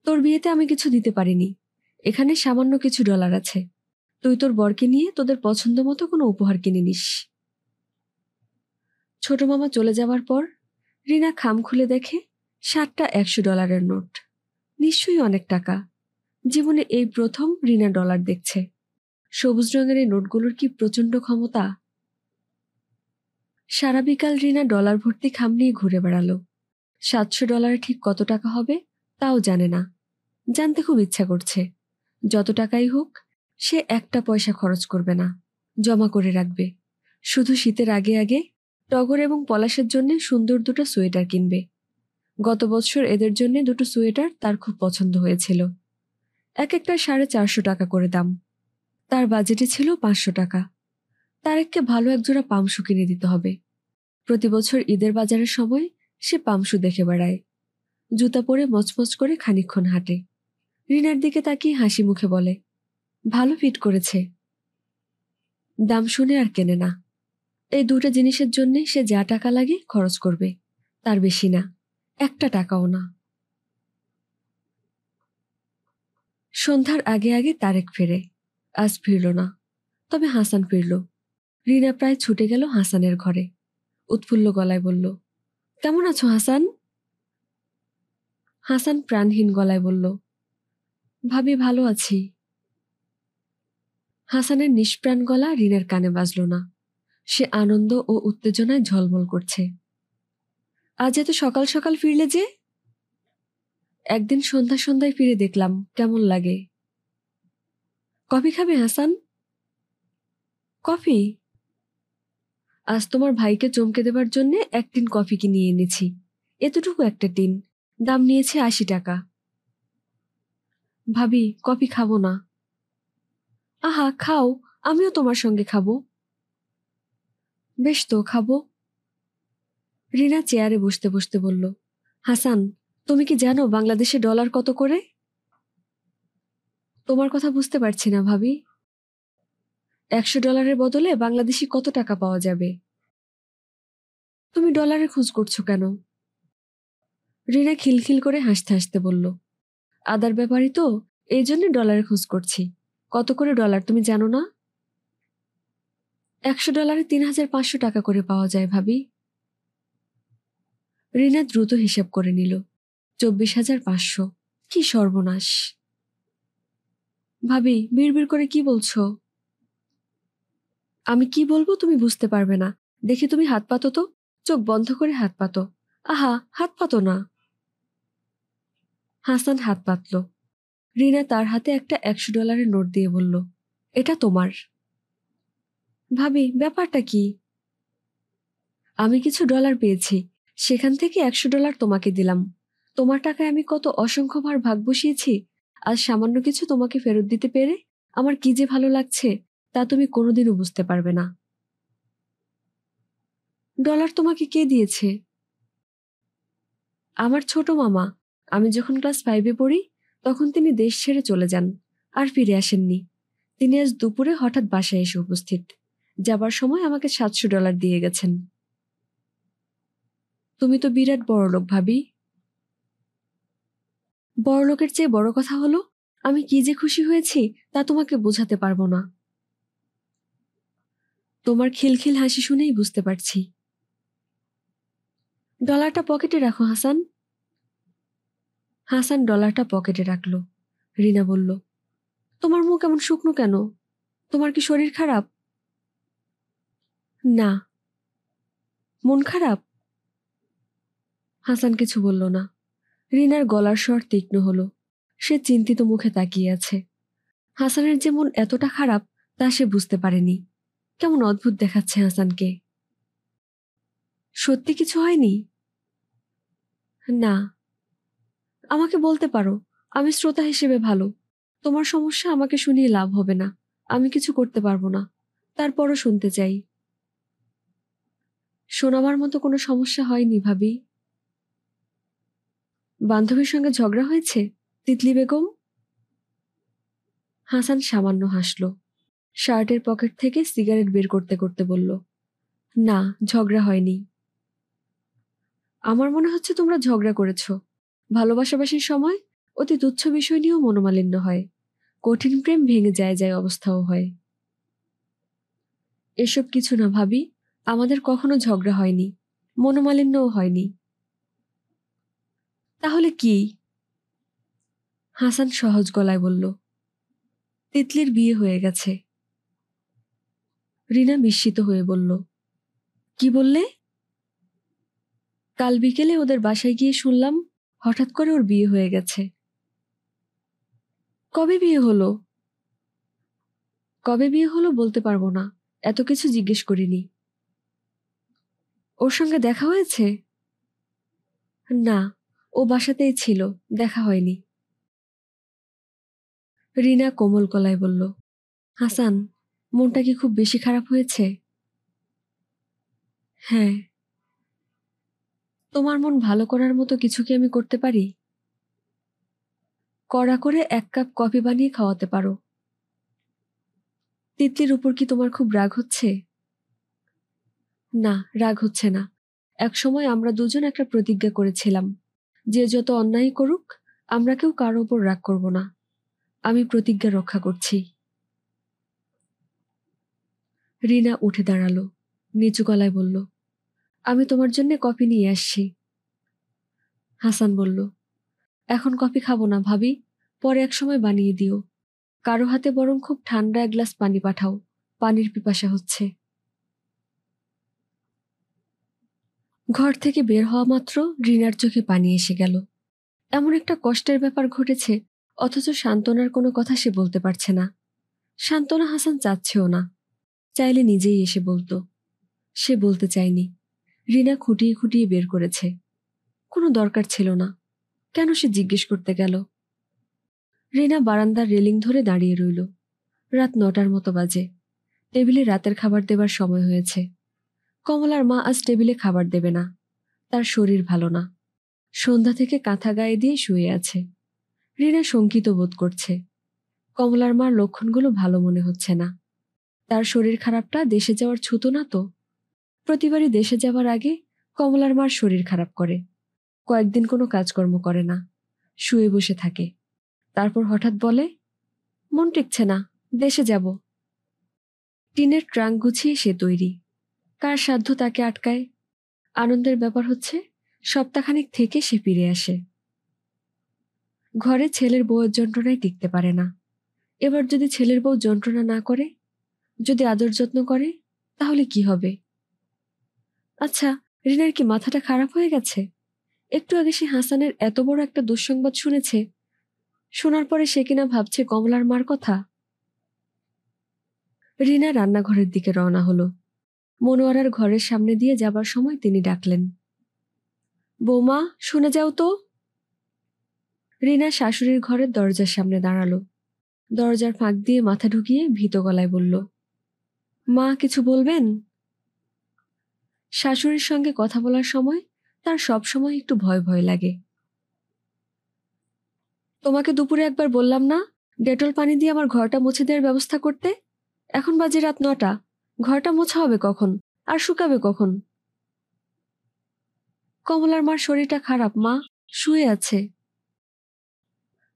তোর বিয়েতে আমি কিছু দিতে পারিনি, এখানে সামান্য কিছু ডলার আছে। তুই তোর বরকে নিয়ে তোদের পছন্দ মতো কোনো উপহার কিনে নিস। ছোট মামা চলে যাওয়ার পর রিনা খাম খুলে দেখে 7টা $100 নোট। নিশ্চয়ই অনেক টাকা। জীবনে এই প্রথম রিনা ডলার দেখছে। সবুজ রঙের এই নোটগুলোর কি প্রচন্ড ক্ষমতা! সারা বিকাল রিনা ডলার ভর্তি খাম নিয়ে ঘুরে বেড়ালো। $700 ঠিক কত টাকা হবে তাও জানে না। জানতে খুব ইচ্ছা করছে। যত টাকাই হোক, সে একটা পয়সা খরচ করবে না, জমা করে রাখবে। শুধু শীতের আগে আগে টগর এবং পলাশের জন্য সুন্দর দুটো সোয়েটার কিনবে। গত বছর এদের জন্য দুটো সোয়েটার তার খুব পছন্দ হয়েছিল। এক একটা 450 টাকা করে দাম। তার বাজেটে ছিল 500 টাকা। তারেককে ভালো একজোড়া পামশু কিনে দিতে হবে। প্রতি বছর ঈদের বাজারের সময় সে পামশু দেখে বেড়ায়। জুতা পরে মচমচ করে খানিকক্ষণ হাঁটে। রিনার দিকে তাকিয়ে হাসি মুখে বলে, ভালো ফিট করেছে। দাম শুনে আর কেনে না। এই দুটো জিনিসের জন্য সে যা টাকা লাগে খরচ করবে, তার বেশি না, একটা টাকাও না। সন্ধ্যার আগে আগে তারেক ফেরে। আজ ফিরল না, তবে হাসান ফিরল। রিনা প্রায় ছুটে গেল হাসানের ঘরে। উৎফুল্ল গলায় বলল, কেমন আছো হাসান? হাসান প্রাণহীন গলায় বলল, ভাবি ভালো আছি। হাসানের নিষ্প্রাণ গলা রিনার কানে বাজল না। সে আনন্দ ও উত্তেজনায় ঝলমল করছে। আজ এত সকাল সকাল ফিরলে যে? একদিন সন্ধ্যা সন্ধ্যায় ফিরে দেখলাম, কেমন লাগে। কফি খাবে হাসান? কফি? আজ তোমার ভাইকে চমকে দেবার জন্য 1 টিন কফি কিনে এনেছি। এতটুকু একটা টিন, দাম নিয়েছে 80 টাকা। ভাবি, কফি খাবো না। আহা খাও, আমিও তোমার সঙ্গে খাবো। বেশ তো, খাবো। রিনা চেয়ারে বসতে বসতে বলল, হাসান, তুমি কি জানো বাংলাদেশে ডলার কত করে? তোমার কথা বুঝতে পারছি না ভাবি। $100 বদলে বাংলাদেশি কত টাকা পাওয়া যাবে? তুমি ডলারের খোঁজ করছো কেন? রিনা খিলখিল করে হাসতে হাসতে বলল, আদার ব্যাপারই তো, এই জন্য ডলারের খোঁজ করছি। কত করে ডলার তুমি জানো না? $100 3,500 করে পাওয়া যায় ভাবি। রিনা দ্রুত হিসাব করে নিল, 24,500। কি সর্বনাশ! ভাবি, বিড়বিড় করে কি বলছো? আমি কি বলবো তুমি বুঝতে পারবে না। দেখি তুমি হাত পাতো তো, চোখ বন্ধ করে হাত পাতো। আহা, হাত পাতো না। হাসান হাত পাতল। রিনা তার হাতে একটা $100 নোট দিয়ে বলল, এটা তোমার। ভাবি, ব্যাপারটা কি? আমি কিছু ডলার পেয়েছি, সেখান থেকে $100 তোমাকে দিলাম। তোমার টাকায় আমি কত অসংখ্যবার ভাগ বসিয়েছি। আজ সামান্য কিছু তোমাকে ফেরত দিতে পেরে আমার কি যে ভালো লাগছে, তা তুমি কোনোদিনও বুঝতে পারবে না। ডলার তোমাকে কে দিয়েছে? আমার ছোট মামা। আমি যখন ক্লাস 5-এ পড়ি, তখন তিনি দেশ ছেড়ে চলে যান, আর ফিরে আসেননি। তিনি আজ দুপুরে হঠাৎ বাসায় এসে উপস্থিত। যাবার সময় আমাকে $700 দিয়ে গেছেন। তুমি তো বিরাট বড়লোক ভাবি। বড়লোকের চেয়ে বড় কথা হলো, আমি কি যে খুশি হয়েছি তা তোমাকে বোঝাতে পারবো না। তোমার খিলখিল হাসি শুনেই বুঝতে পারছি। ডলারটা পকেটে রাখো হাসান। হাসান ডলারটা পকেটে রাখল। রিনা বলল, তোমার মুখ এমন শুকনো কেন? তোমার কি শরীর খারাপ? না। মন খারাপ? হাসান কিছু বলল না। রিনার গলার স্বর তীক্ষ্ণ হলো। সে চিন্তিত মুখে তাকিয়ে আছে। হাসানের যে মন এতটা খারাপ তা সে বুঝতে পারেনি। কেমন অদ্ভুত দেখাচ্ছে হাসানকে। সত্যি কিছু হয়নি? না। আমাকে বলতে পারো, আমি শ্রোতা হিসেবে ভালো। তোমার সমস্যা আমাকে শুনিয়ে লাভ হবে না। আমি কিছু করতে পারবো না। তারপরও শুনতে চাই। শোনাবার মতো কোনো সমস্যা হয়নি ভাবি। বান্ধবীর সঙ্গে ঝগড়া হয়েছে তিতলি বেগম? হাসান সামান্য হাসল। শার্টের পকেট থেকে সিগারেট বের করতে করতে বলল, না, ঝগড়া হয়নি। আমার মনে হচ্ছে তোমরা ঝগড়া করেছ। ভালোবাসাবাসির সময় অতি তুচ্ছ বিষয় নিয়েও মনোমালিন্য হয়। কঠিন প্রেম ভেঙে যায় যায় অবস্থাও হয়। এসব কিছু না ভাবি। আমাদের কখনো ঝগড়া হয়নি, মনোমালিন্যও হয়নি। তাহলে কি? হাসান সহজ গলায় বলল, তিতলির বিয়ে হয়ে গেছে। রিনা বিস্মিত হয়ে বলল, কি বললে? কাল বিকেলে ওদের বাসায় গিয়ে শুনলাম হঠাৎ করে ওর বিয়ে হয়ে গেছে। কবে বিয়ে হলো? কবে বিয়ে হলো বলতে পারবো না, এত কিছু জিজ্ঞেস করিনি। ওর সঙ্গে দেখা হয়েছে? না, ও বাসাতেই ছিল, দেখা হয়নি। রিনা কোমল গলায় বলল, হাসান, মনটা কি খুব বেশি খারাপ হয়েছে? হ্যাঁ। তোমার মন ভালো করার মতো কিছু কি আমি করতে পারি? কড়া করে 1 কাপ কফি বানিয়ে খাওয়াতে পারো। তিতলির উপর কি তোমার খুব রাগ হচ্ছে? না, রাগ হচ্ছে না। একসময় আমরা দুজন একটা প্রতিজ্ঞা করেছিলাম, যে যত অন্যায় করুক আমরা কেউ কারো উপর রাগ করব না। আমি প্রতিজ্ঞা রক্ষা করছি। রিনা উঠে দাঁড়ালো, নিচু গলায় বলল, আমি তোমার জন্য কফি নিয়ে আসছি। হাসান বলল, এখন কফি খাবো না ভাবি, পরে একসময় বানিয়ে দিও। কারো হাতে বরং খুব ঠান্ডা 1 গ্লাস পানি পাঠাও, পানির পিপাসা হচ্ছে। ঘর থেকে বের হওয়া মাত্র রিনার চোখে পানি এসে গেল। এমন একটা কষ্টের ব্যাপার ঘটেছে, অথচ সান্ত্বনার কোনো কথা সে বলতে পারছে না। সান্ত্বনা হাসান চাচ্ছেও না। চাইলে নিজেই এসে বলতো। সে বলতে চায়নি। রিনা খুঁটিয়ে খুঁটিয়ে বের করেছে। কোনো দরকার ছিল না। কেন সে জিজ্ঞেস করতে গেল? রিনা বারান্দার রেলিং ধরে দাঁড়িয়ে রইল। রাত 9টার মতো বাজে। টেবিলে রাতের খাবার দেবার সময় হয়েছে। কমলার মা আজ টেবিলে খাবার দেবে না। তার শরীর ভালো না। সন্ধ্যা থেকে কাঁথা গায়ে দিয়ে শুয়ে আছে। রিনা শঙ্কিত বোধ করছে। কমলার মার লক্ষণগুলো ভালো মনে হচ্ছে না। তার শরীর খারাপটা দেশে যাওয়ার ছুতো না তো? প্রতিবারই দেশে যাওয়ার আগে কমলার মার শরীর খারাপ করে। কয়েকদিন কোনো কাজকর্ম করে না, শুয়ে বসে থাকে। তারপর হঠাৎ বলে, মন টিকছে না, দেশে যাব। টিনের ট্রাঙ্ক গুছিয়ে সে তৈরি। কার সাধ্য তাকে আটকায়? আনন্দের ব্যাপার হচ্ছে, সপ্তাহখানেক থেকে সে ফিরে আসে। ঘরে ছেলের বউয়ের যন্ত্রণায় টিকতে পারে না। এবার যদি ছেলের বউ যন্ত্রণা না করে, যদি আদর যত্ন করে, তাহলে কি হবে? আচ্ছা, রিনার কি মাথাটা খারাপ হয়ে গেছে? একটু আগে সে হাসানের এত বড় একটা দুঃসংবাদ শুনেছে। শোনার পরে সে কিনা ভাবছে কমলার মার কথা। রিনা রান্নাঘরের দিকে রওনা হলো। মনোয়ারার ঘরের সামনে দিয়ে যাবার সময় তিনি ডাকলেন, বৌমা, শুনে যাও তো। রিনা শাশুড়ির ঘরের দরজার সামনে দাঁড়ালো। দরজার ফাঁক দিয়ে মাথা ঢুকিয়ে ভীত গলায় বলল, মা, কিছু বলবেন? শাশুড়ির সঙ্গে কথা বলার সময় তার সব সময় একটু ভয় ভয় লাগে। তোমাকে দুপুরে একবার বললাম না ডেটল পানি দিয়ে আমার ঘরটা মুছে দেওয়ার ব্যবস্থা করতে? এখন বাজে রাত 9টা। ঘরটা মোছা হবে কখন? আর শুকাবে কখন? কমলার মার শরীরটা খারাপ মা, শুয়ে আছে।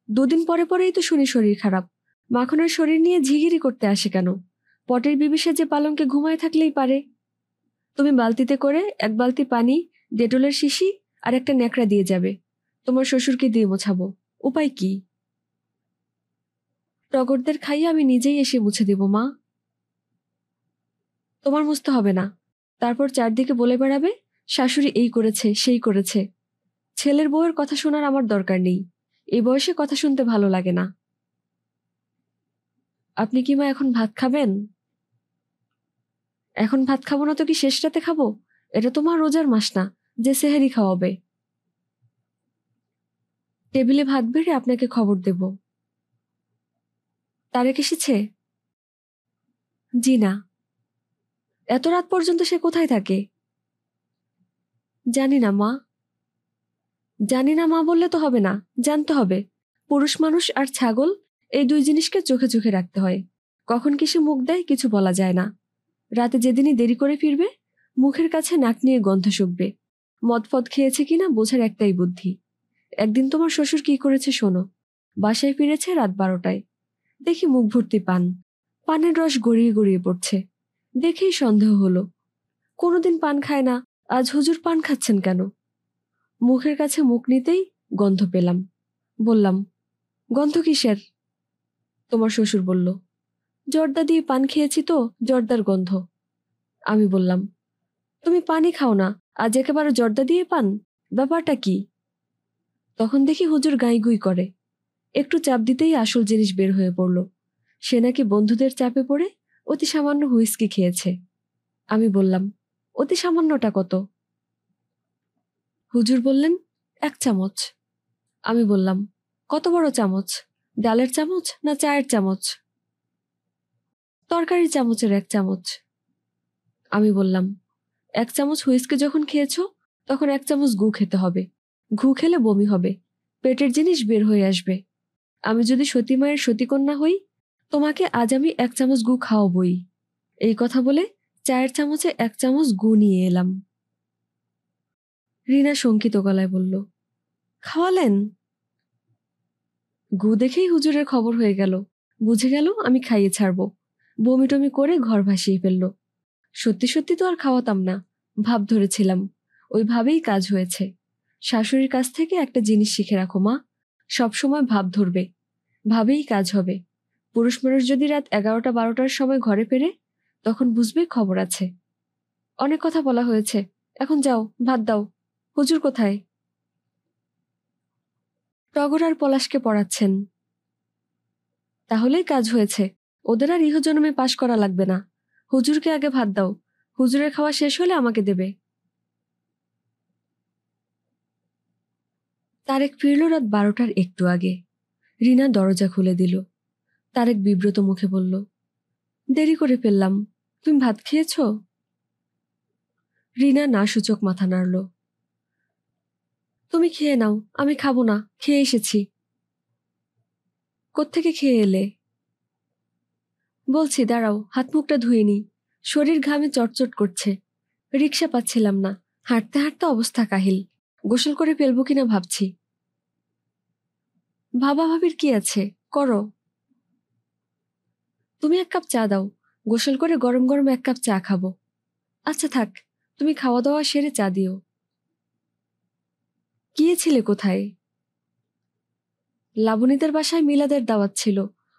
2 দিন পরে পরেই তো শুনি শরীর খারাপ। মাখনের শরীর নিয়ে ঝিগিরি করতে আসে কেন? পটের বিবিসে যে পালঙ্কে ঘুমায় থাকলেই পারে। তুমি বালতিতে করে 1 বালতি পানি, ডেটলের শিশি আর একটা ন্যাকড়া দিয়ে যাবে। তোমার শ্বশুরকে দিয়ে মোছাবো। উপায় কি? টগরদের খাইয়ে আমি নিজেই এসে মুছে দেব মা। তোমার মুছতে হবে না। তারপর চারদিকে বলে বেড়াবে শাশুড়ি এই করেছে সেই করেছে। ছেলের বউয়ের কথা শোনার আমার দরকার নেই। এই বয়সে কথা শুনতে ভালো লাগে না। আপনি কি মা এখন ভাত খাবেন? এখন ভাত খাবো না তো কি শেষ রাতে খাবো? এটা তো মা রোজার মাস না যে সেহেরি খাওয়াবে। টেবিলে ভাত বেড়ে আপনাকে খবর দেব। তারেক এসেছে? জি না। এত রাত পর্যন্ত সে কোথায় থাকে? জানি না মা। জানি না মা বললে তো হবে না, জানতে হবে। পুরুষ মানুষ আর ছাগল, এই দুই জিনিসকে চোখে চোখে রাখতে হয়। কখন কি সে মুখ দেয় কিছু বলা যায় না। রাতে যেদিনই দেরি করে ফিরবে, মুখের কাছে নাক নিয়ে গন্ধ শুকবে। মদফদ খেয়েছে কিনা বোঝার একটাই বুদ্ধি। একদিন তোমার শ্বশুর কি করেছে শোনো। বাসায় ফিরেছে রাত 12টায়। দেখি মুখ ভর্তি পান, পানের রস গড়িয়ে গড়িয়ে পড়ছে। দেখেই সন্দেহ হলো, কোনোদিন পান খায় না, আজ হুজুর পান খাচ্ছেন কেন? মুখের কাছে মুখ নিতেই গন্ধ পেলাম। বললাম, গন্ধ কিসের? তোমার শ্বশুর বলল, জর্দা দিয়ে পান খেয়েছি তো, জর্দার গন্ধ। আমি বললাম, তুমি পানি খাও না, আজ একেবারে জর্দা দিয়ে পান, ব্যাপারটা কি? তখন দেখি হুজুর গাইগুই করে। একটু চাপ দিতেই আসল জিনিস বের হয়ে পড়ল। সে নাকি বন্ধুদের চাপে পড়ে অতি সামান্য হুইস্কি খেয়েছে। আমি বললাম, অতি সামান্যটা কত? হুজুর বললেন, 1 চামচ। আমি বললাম, কত বড় চামচ? ডালের চামচ না চায়ের চামচ? তরকারির চামচের 1 চামচ। আমি বললাম, 1 চামচ হুইস্কি যখন খেয়েছো, তখন 1 চামচ গু খেতে হবে। ঘু খেলে বমি হবে, পেটের জিনিস বের হয়ে আসবে। আমি যদি সতী মায়ের সতীকন্যা হই, তোমাকে আজ আমি 1 চামচ গু খাওয়াবই। এই কথা বলে চায়ের চামচে 1 চামচ গু নিয়ে এলাম। রিনা শঙ্কিত গলায় বলল, খাওয়ালেন? গু দেখেই হুজুরের খবর হয়ে গেল। বুঝে গেল আমি খাইয়ে ছাড়বো। বমি টমি করে ঘর ভাসিয়ে ফেলল। সত্যি সত্যি তো আর খাওয়াতাম না, ভাব ধরেছিলাম। ওই ভাবেই কাজ হয়েছে। শাশুড়ির কাছ থেকে একটা জিনিস শিখে রাখো মা, সবসময় ভাব ধরবে, ভাবেই কাজ হবে। পুরুষ মানুষ যদি রাত 11টা 12টার সময় ঘরে ফেরে, তখন বুঝবে খবর আছে। অনেক কথা বলা হয়েছে, এখন যাও ভাত দাও। হুজুর কোথায়? টগর আর পলাশকে পড়াচ্ছেন। তাহলেই কাজ হয়েছে, ওদের আর ইহজন্মে পাশ করা লাগবে না। হুজুরকে আগে ভাত দাও, হুজুরের খাওয়া শেষ হলে আমাকে দেবে। তারেক ফিরল রাত 12টার একটু আগে। রিনা দরজা খুলে দিল। তারেক বিব্রত মুখে বলল, দেরি করে ফেললাম, তুমি ভাত খেয়েছ? রিনা না সূচক মাথা নাড়ল। তুমি খেয়ে নাও, আমি খাবো না, খেয়ে এসেছি। কোত্থেকে খেয়ে এলে? বলছি দাঁড়াও, হাত মুখটা ধুয়ে নি, শরীর ঘামে চটচট করছে। রিক্সা পাচ্ছিলাম না, হাঁটতে হাঁটতে অবস্থা কাহিল। গোসল করে ফেলবো কিনা ভাবছি। ভাবা ভাবির কি আছে, করো। তুমি 1 কাপ চা দাও, গোসল করে গরম গরম 1 কাপ চা খাবো। আচ্ছা থাক, তুমি খাওয়া দাওয়া সেরে চা দিও। গিয়েছিলে কোথায়? লাবণীদের বাসায় মিলাদের দাওয়াত ছিল,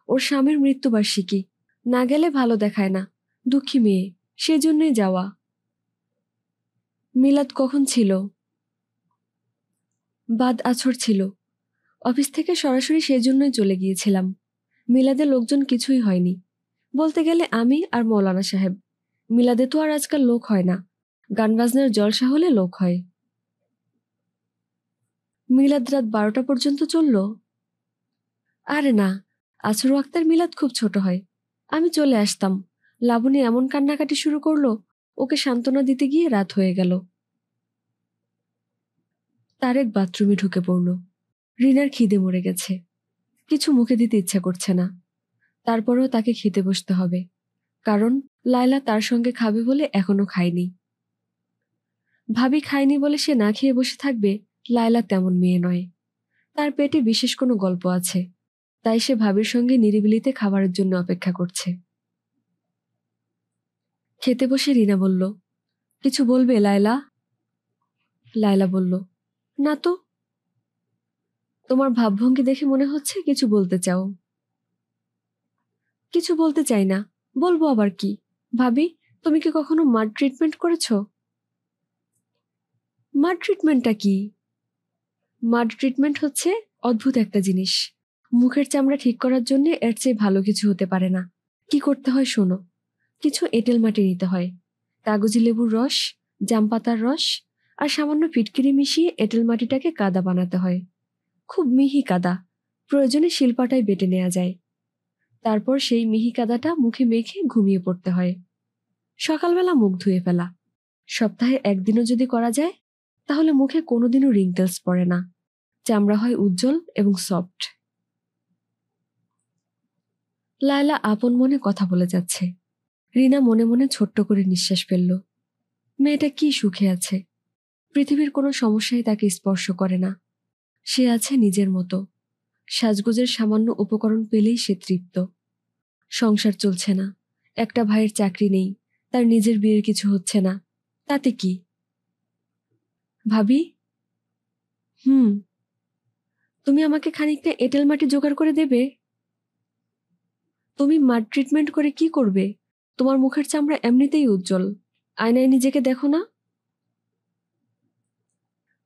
ওর স্বামীর মৃত্যুবার্ষিকী। না গেলে ভালো দেখায় না, দুঃখী মেয়ে, সেজন্যই যাওয়া। মিলাদ কখন ছিল? বাদ আছর ছিল। অফিস থেকে সরাসরি সেজন্যই চলে গিয়েছিলাম। মিলাদে লোকজন কিছুই হয়নি, বলতে গেলে আমি আর মৌলানা সাহেব। মিলাদে তো আর আজকাল লোক হয় না, গান বাজনার জলসা হলে লোক হয়। মিলাদ রাত 12টা পর্যন্ত চলল? আরে না, আসর ওয়াক্তের মিলাদ খুব ছোট হয়। আমি চলে আসতাম। লাবণী এমন কান্নাকাটি শুরু করলো, ওকে সান্ত্বনা দিতে গিয়ে রাত হয়ে গেল। তারেক বাথরুমে ঢুকে পড়ল। রিনার খিদে মরে গেছে, কিছু মুখে দিতে ইচ্ছা করছে না। তারপরেও তাকে খেতে বসতে হবে, কারণ লায়লা তার সঙ্গে খাবে বলে এখনো খায়নি। ভাবি খায়নি বলে সে না খেয়ে বসে থাকবে, লায়লা তেমন মেয়ে নয়। তার পেটে বিশেষ কোনো গল্প আছে, তাই সে ভাবির সঙ্গে নিরিবিলিতে খাবারের জন্য অপেক্ষা করছে। খেতে বসে রিনা বলল, কিছু বলবে লায়লা? লায়লা বলল, না তো। তোমার ভাবভঙ্গি দেখে মনে হচ্ছে কিছু বলতে চাও। কিছু বলতে চাই না, বলবো আবার কি। ভাবি, তুমি কি কখনো মাড ট্রিটমেন্ট করেছো? মাড ট্রিটমেন্টটা কি? মাড ট্রিটমেন্ট হচ্ছে অদ্ভুত একটা জিনিস। মুখের চামড়া ঠিক করার জন্য এর চেয়ে ভালো কিছু হতে পারে না। কি করতে হয় শোনো। কিছু এঁটেল মাটি নিতে হয়, কাগজি লেবুর রস, জাম পাতার রস আর সামান্য ফিটকিরি মিশিয়ে এঁটেল মাটিটাকে কাদা বানাতে হয়। খুব মিহি কাদা, প্রয়োজনে শিলপাটায় বেটে নেওয়া যায়। তারপর সেই মিহি কাদাটা মুখে মেখে ঘুমিয়ে পড়তে হয়। সকালবেলা মুখ ধুয়ে ফেলা। সপ্তাহে একদিনও যদি করা যায় তাহলে মুখে কোনোদিনও রিঙ্কেলস পড়ে না, চামড়া হয় উজ্জ্বল এবং সফট। লায়লা আপন মনে কথা বলে যাচ্ছে। রিনা মনে মনে ছোট্ট করে নিঃশ্বাস ফেলল। মেয়েটা কি সুখে আছে। পৃথিবীর কোনো সমস্যাই তাকে স্পর্শ করে না। সে আছে নিজের মতো। সাজগোজের সামান্য উপকরণ পেলেই সে তৃপ্ত। সংসার চলছে না, একটা ভাইয়ের চাকরি নেই, তার নিজের বিয়ের কিছু হচ্ছে না, তাতে কি? ভাবি, তুমি আমাকে খানিকটা এঁটেল মাটি জোগাড় করে দেবে? তুমি মাড ট্রিটমেন্ট করে কি করবে? তোমার মুখের চামড়া এমনিতেই উজ্জ্বল। আয়নায় নিজেকে দেখো না?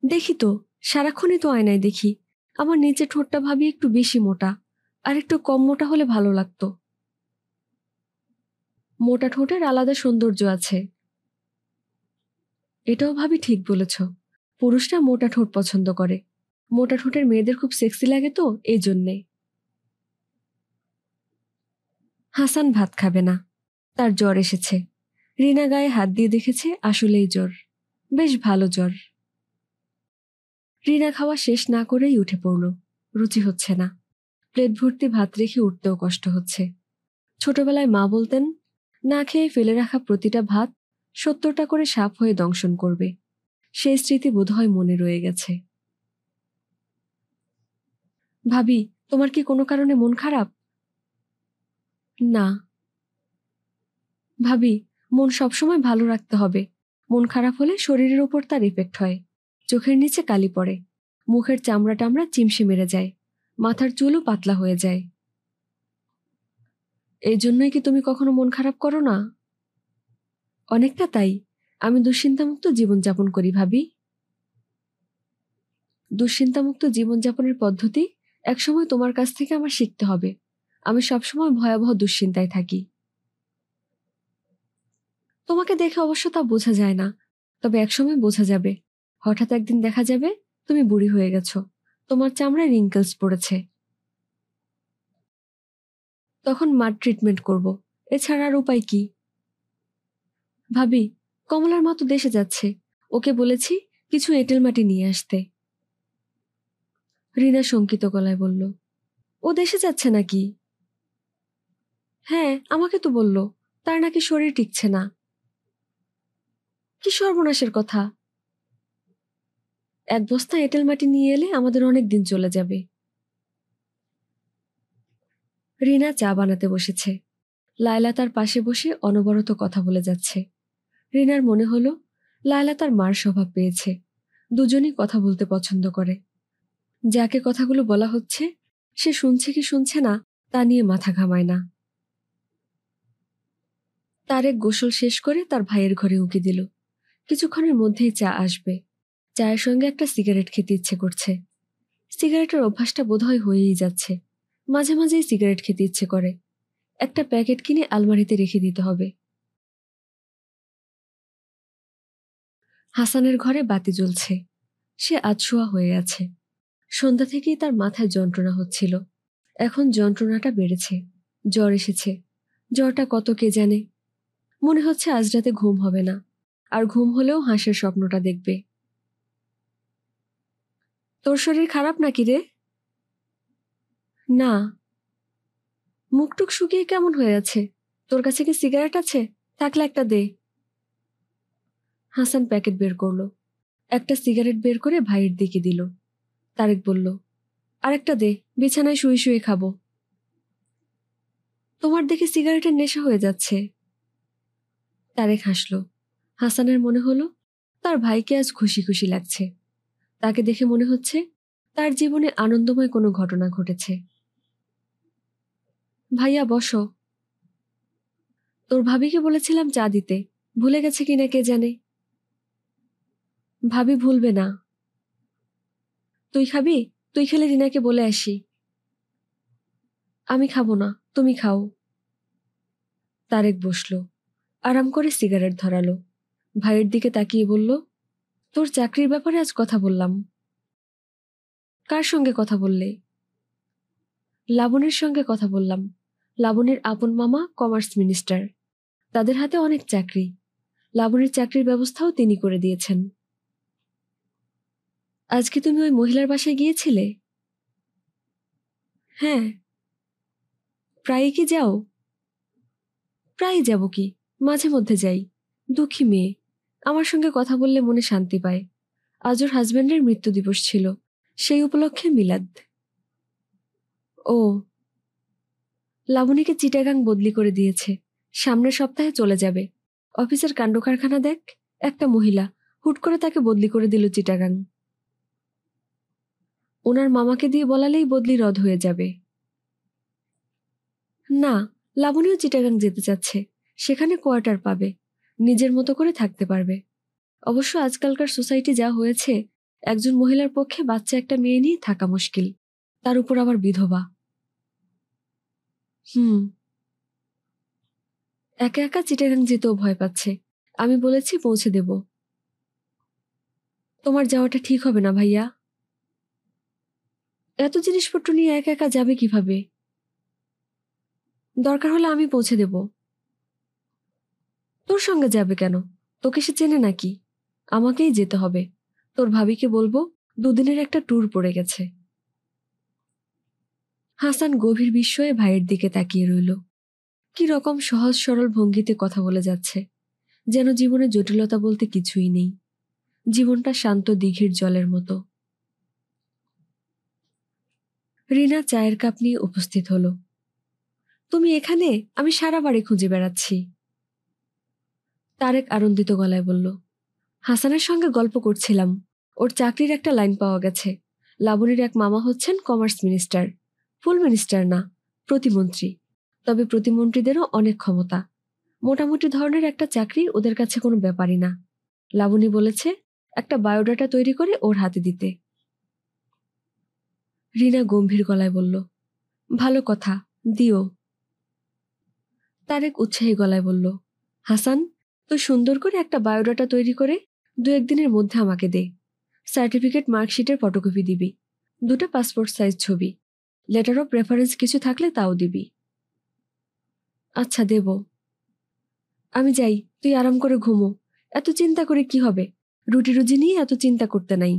দেখি তো, সারাক্ষণই তো আয়নায় দেখি। আমার নিচে ঠোঁটটা ভাবি একটু বেশি মোটা, আর একটু কম মোটা হলে ভালো লাগতো। মোটা ঠোঁটের আলাদা সৌন্দর্য আছে। এটাও ভাবি ঠিক বলেছ। পুরুষরা মোটা ঠোঁট পছন্দ করে। মোটা ঠোঁটের মেয়েদের খুব সেক্সি লাগে তো, এই জন্যে। হাসান ভাত খাবে না, তার জ্বর এসেছে। রিনা গায়ে হাত দিয়ে দেখেছে, আসলেই জ্বর। বেশ ভালো জ্বর। রিনা খাওয়া শেষ না করেই উঠে পড়ল। রুচি হচ্ছে না। প্লেট ভর্তি ভাত রেখে উঠতেও কষ্ট হচ্ছে। ছোটবেলায় মা বলতেন, না খেয়ে ফেলে রাখা প্রতিটা ভাত 70টা করে সাপ হয়ে দংশন করবে। সেই স্মৃতি বোধহয় মনে রয়ে গেছে। ভাবি, তোমার কি কোনো কারণে মন খারাপ? না। ভাবি, মন সবসময় ভালো রাখতে হবে। মন খারাপ হলে শরীরের উপর তার ইফেক্ট হয়। চোখের নিচে কালি পড়ে, মুখের চামড়া টামড়া চিমসে মেরে যায়, মাথার চুলও পাতলা হয়ে যায়। এই জন্যই কি তুমি কখনো মন খারাপ করো না? অনেকটা তাই। আমি দুশ্চিন্তামুক্ত জীবনযাপন করি ভাবি। দুশ্চিন্তামুক্ত জীবনযাপনের পদ্ধতি একসময় তোমার কাছ থেকে আমার শিখতে হবে। আমি সবসময় ভয়াবহ দুশ্চিন্তায় থাকি। তোমাকে দেখে অবশ্য তা বোঝা যায় না, তবে একসময় বোঝা যাবে। হঠাৎ একদিন দেখা যাবে তুমি বুড়ি হয়ে গেছো, তোমার চামড়ায় রিঙ্কেলস পড়েছে। তখন মাড ট্রিটমেন্ট করব। এছাড়া আর উপায় কি? ভাবি, কমলার মা তো দেশে যাচ্ছে। ওকে বলেছি কিছু এঁটেল মাটি নিয়ে আসতে। রিনা শঙ্কিত গলায় বলল, ও দেশে যাচ্ছে নাকি? হ্যাঁ, আমাকে তো বলল, তার নাকি শরীর টিকছে না। কি সর্বনাশের কথা! এক বস্তা এঁটেল মাটি নিয়ে এলে আমাদের অনেক দিন চলে যাবে। রিনা চা বানাতে বসেছে। লায়লা তার পাশে বসে অনবরত কথা বলে যাচ্ছে। রিনার মনে হলো লায়লা তার মার স্বভাব পেয়েছে। দুজনই কথা বলতে পছন্দ করে। যাকে কথাগুলো বলা হচ্ছে সে শুনছে কি শুনছে না তা নিয়ে মাথা ঘামায় না। তারেক গোসল শেষ করে তার ভাইয়ের ঘরে উকি দিল। কিছুক্ষণের মধ্যেই চা আসবে। চায়ের সঙ্গে একটা সিগারেট খেতে ইচ্ছে করছে। সিগারেটের অভ্যাসটা বোধহয় হয়েই যাচ্ছে। মাঝে মাঝেই সিগারেট খেতে ইচ্ছে করে। একটা প্যাকেট কিনে আলমারিতে রেখে দিতে হবে। হাসানের ঘরে বাতি জ্বলছে। সে আধশোয়া হয়ে আছে। সন্ধ্যা থেকেই তার মাথায় যন্ত্রণা হচ্ছিল। এখন যন্ত্রণাটা বেড়েছে। জ্বর এসেছে। জ্বরটা কত কে জানে। মনে হচ্ছে আজ রাতে ঘুম হবে না, আর ঘুম হলেও হাঁসের স্বপ্নটা দেখবে। তোর শরীর খারাপ নাকি রে? না। মুখটুক শুকিয়ে কেমন হয়ে আছে? তোর কাছে কি সিগারেট আছে? থাকলে একটা দে। হাসান প্যাকেট বের করলো। একটা সিগারেট বের করে ভাইয়ের দিকে দিল। তারেক বলল, আরেকটা দে, বিছানায় শুয়ে শুয়ে খাবো। তোমার দেখে সিগারেটের নেশা হয়ে যাচ্ছে। তারেক হাসল। হাসানের মনে হলো তার ভাইকে আজ খুশি খুশি লাগছে। তাকে দেখে মনে হচ্ছে তার জীবনে আনন্দময় কোনো ঘটনা ঘটেছে। ভাইয়া বসো। তোর ভাবিকে বলেছিলাম চা দিতে, ভুলে গেছে কিনা কে জানে। ভাবি ভুলবে না। তুই খাবি? তুই খেলে রিনাকে বলে আসি। আমি খাবো না, তুমি খাও। তারেক বসল, আরাম করে সিগারেট ধরালো, ভাইয়ের দিকে তাকিয়ে বলল, তোর চাকরির ব্যাপারে আজ কথা বললাম। কার সঙ্গে কথা বললে? লাবণীর সঙ্গে কথা বললাম। লাবণীর আপন মামা কমার্স মিনিস্টার, তাদের হাতে অনেক চাকরি। লাবণীর চাকরির ব্যবস্থাও তিনি করে দিয়েছেন। আজকে তুমি ওই মহিলার বাসায় গিয়েছিলে? হ্যাঁ। প্রায়ই কি যাও? প্রায়ই যাব কি, মাঝে মধ্যে যাই। দুঃখী মেয়ে, আমার সঙ্গে কথা বললে মনে শান্তি পায়। আজ ওর হাজব্যান্ডের মৃত্যু দিবস ছিল, সেই উপলক্ষে মিলাদ। ও, লাবণীকে চিটাগাং বদলি করে দিয়েছে, সামনের সপ্তাহে চলে যাবে। অফিসের কাণ্ডকারখানা দেখ, একটা মহিলা হুট করে তাকে বদলি করে দিল চিটাগাং। ওনার মামাকে দিয়ে বলালেই বদলি রদ হয়ে যাবে। না, লাবণীও চিটাগাং যেতে চাচ্ছে, সেখানে কোয়ার্টার পাবে, নিজের মতো করে থাকতে পারবে। অবশ্য আজকালকার সোসাইটি যা হয়েছে, একজন মহিলার পক্ষে বাচ্চা একটা মেয়ে নিয়ে থাকা মুশকিল, তার উপর আবার বিধবা। একা একা চিটাগাং যেতেও ভয় পাচ্ছে। আমি বলেছি পৌঁছে দেব। তোমার যাওয়াটা ঠিক হবে না ভাইয়া। এত জিনিসপত্র নিয়ে একা একা যাবে কিভাবে? দরকার হলে আমি পৌঁছে দেব। তোর সঙ্গে যাবে কেন? তোকে সে চেনে নাকি? আমাকেই যেতে হবে। তোর ভাবিকে বলবো দুদিনের একটা ট্যুর পড়ে গেছে। হাসান গভীর বিস্ময়ে ভাইয়ের দিকে তাকিয়ে রইল। কি রকম সহজ সরল ভঙ্গিতে কথা বলে যাচ্ছে, যেন জীবনে জটিলতা বলতে কিছুই নেই। জীবনটা শান্ত দিঘির জলের মতো। রিনা চায়ের কাপ নিয়ে উপস্থিত হলো। তুমি এখানে? আমি সারা বাড়ি খুঁজে বেড়াচ্ছি। তারেক আনন্দিত গলায় বলল, হাসানের সঙ্গে গল্প করছিলাম, ওর চাকরির একটা লাইন পাওয়া গেছে। লাবণীর এক মামা হচ্ছেন কমার্স মিনিস্টার, ফুল মিনিস্টার না, প্রতিমন্ত্রী। তবে প্রতিমন্ত্রীদেরও অনেক ক্ষমতা। মোটামুটি ধরনের একটা চাকরি ওদের কাছে কোনো ব্যাপারই না। লাবণী বলেছে একটা বায়োডাটা তৈরি করে ওর হাতে দিতে। রিনা গম্ভীর গলায় বলল, ভালো কথা, দিও। তারেক উৎসাহী গলায় বলল, হাসান, তুই সুন্দর করে একটা বায়োডাটা তৈরি করে 2-1 দিনের মধ্যে আমাকে দে। সার্টিফিকেট, মার্কশিটের ফটোকপি দিবি, 2টা পাসপোর্ট সাইজ ছবি, লেটার অফ রেফারেন্স কিছু থাকলে তাও দিবি। আচ্ছা, দেব। আমি যাই, তুই আরাম করে ঘুমো। এত চিন্তা করে কি হবে? রুটি রুজি নিয়ে এত চিন্তা করতে নাই।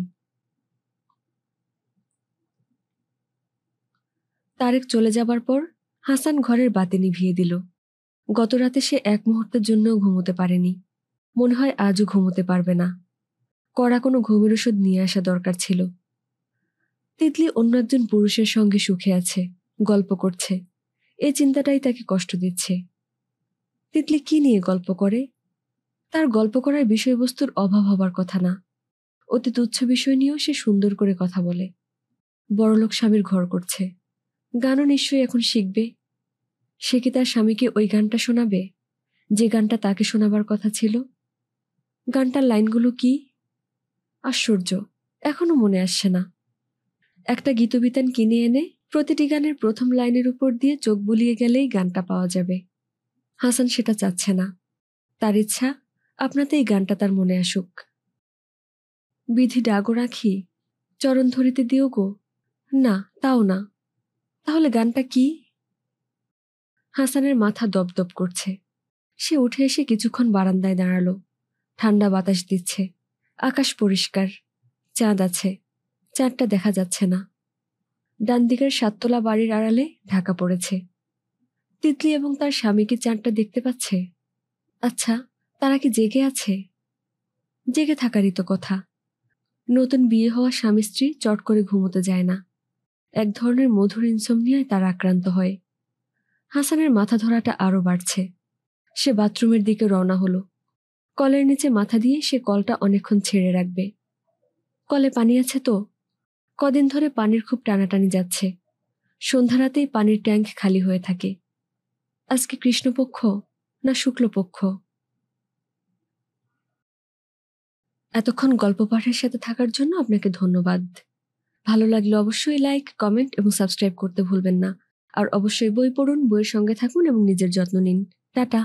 তারেক চলে যাবার পর হাসান ঘরের বাতি নিভিয়ে দিল। গত রাতে সে এক মুহূর্তের জন্যও ঘুমোতে পারেনি। মনে হয় আজও ঘুমোতে পারবে না। কড়া কোনো ঘুমের ওষুধ নিয়ে আসা দরকার ছিল। তিতলি অন্য একজন পুরুষের সঙ্গে সুখে আছে, গল্প করছে। এই চিন্তাটাই তাকে কষ্ট দিচ্ছে। তিতলি কি নিয়ে গল্প করে? তার গল্প করার বিষয়বস্তুর অভাব হবার কথা না। অতি তুচ্ছ বিষয় নিয়েও সে সুন্দর করে কথা বলে। বড়লোক স্বামীর ঘর করছে, গানও নিশ্চয়ই এখন শিখবে। সে কি তার স্বামীকে ওই গানটা শোনাবে, যে গানটা তাকে শোনাবার কথা ছিল? গানটার লাইনগুলো কি? আশ্চর্য, এখনো মনে আসছে না। একটা গীতবিতান কিনে এনে প্রতিটি গানের প্রথম লাইনের উপর দিয়ে চোখ বুলিয়ে গেলেই গানটা পাওয়া যাবে। হাসান সেটা চাচ্ছে না। তার ইচ্ছা আপনাতে এই গানটা তার মনে আসুক। বিধি ডাগো রাখি, চরণ ধরিতে দিও গো। না, তাও না। তাহলে গানটা কি? হাসানের মাথা দপদপ করছে। সে উঠে এসে কিছুক্ষণ বারান্দায় দাঁড়ালো। ঠান্ডা বাতাস দিচ্ছে, আকাশ পরিষ্কার, চাঁদ আছে। চাঁদটা দেখা যাচ্ছে না। ডান দিকের 7তলা বাড়ির আড়ালে ঢাকা পড়েছে। তিতলি এবং তার স্বামী কি চাঁদটা দেখতে পাচ্ছে? আচ্ছা, তারা কি জেগে আছে? জেগে থাকারই তো কথা। নতুন বিয়ে হওয়া স্বামী স্ত্রী চট করে ঘুমোতে যায় না। এক ধরনের মধুর ইনসমনিয়ায় তারা আক্রান্ত হয়। হাসানের মাথা ধরাটা আরো বাড়ছে। সে বাথরুমের দিকে রওনা হলো। কলের নিচে মাথা দিয়ে সে কলটা অনেকক্ষণ ছেড়ে রাখবে। কলে পানি আছে তো? কদিন ধরে পানির খুব টানাটানি যাচ্ছে। সন্ধ্যা রাতেই পানির ট্যাঙ্ক খালি হয়ে থাকে। আজকে কৃষ্ণপক্ষ না শুক্লপক্ষ? এতক্ষণ গল্প পাঠের সাথে থাকার জন্য আপনাকে ধন্যবাদ। ভালো লাগলে অবশ্যই লাইক, কমেন্ট এবং সাবস্ক্রাইব করতে ভুলবেন না। আর অবশ্যই বই পড়ুন, বইয়ের সঙ্গে থাকুন এবং নিজের যত্ন নিন। টাটা।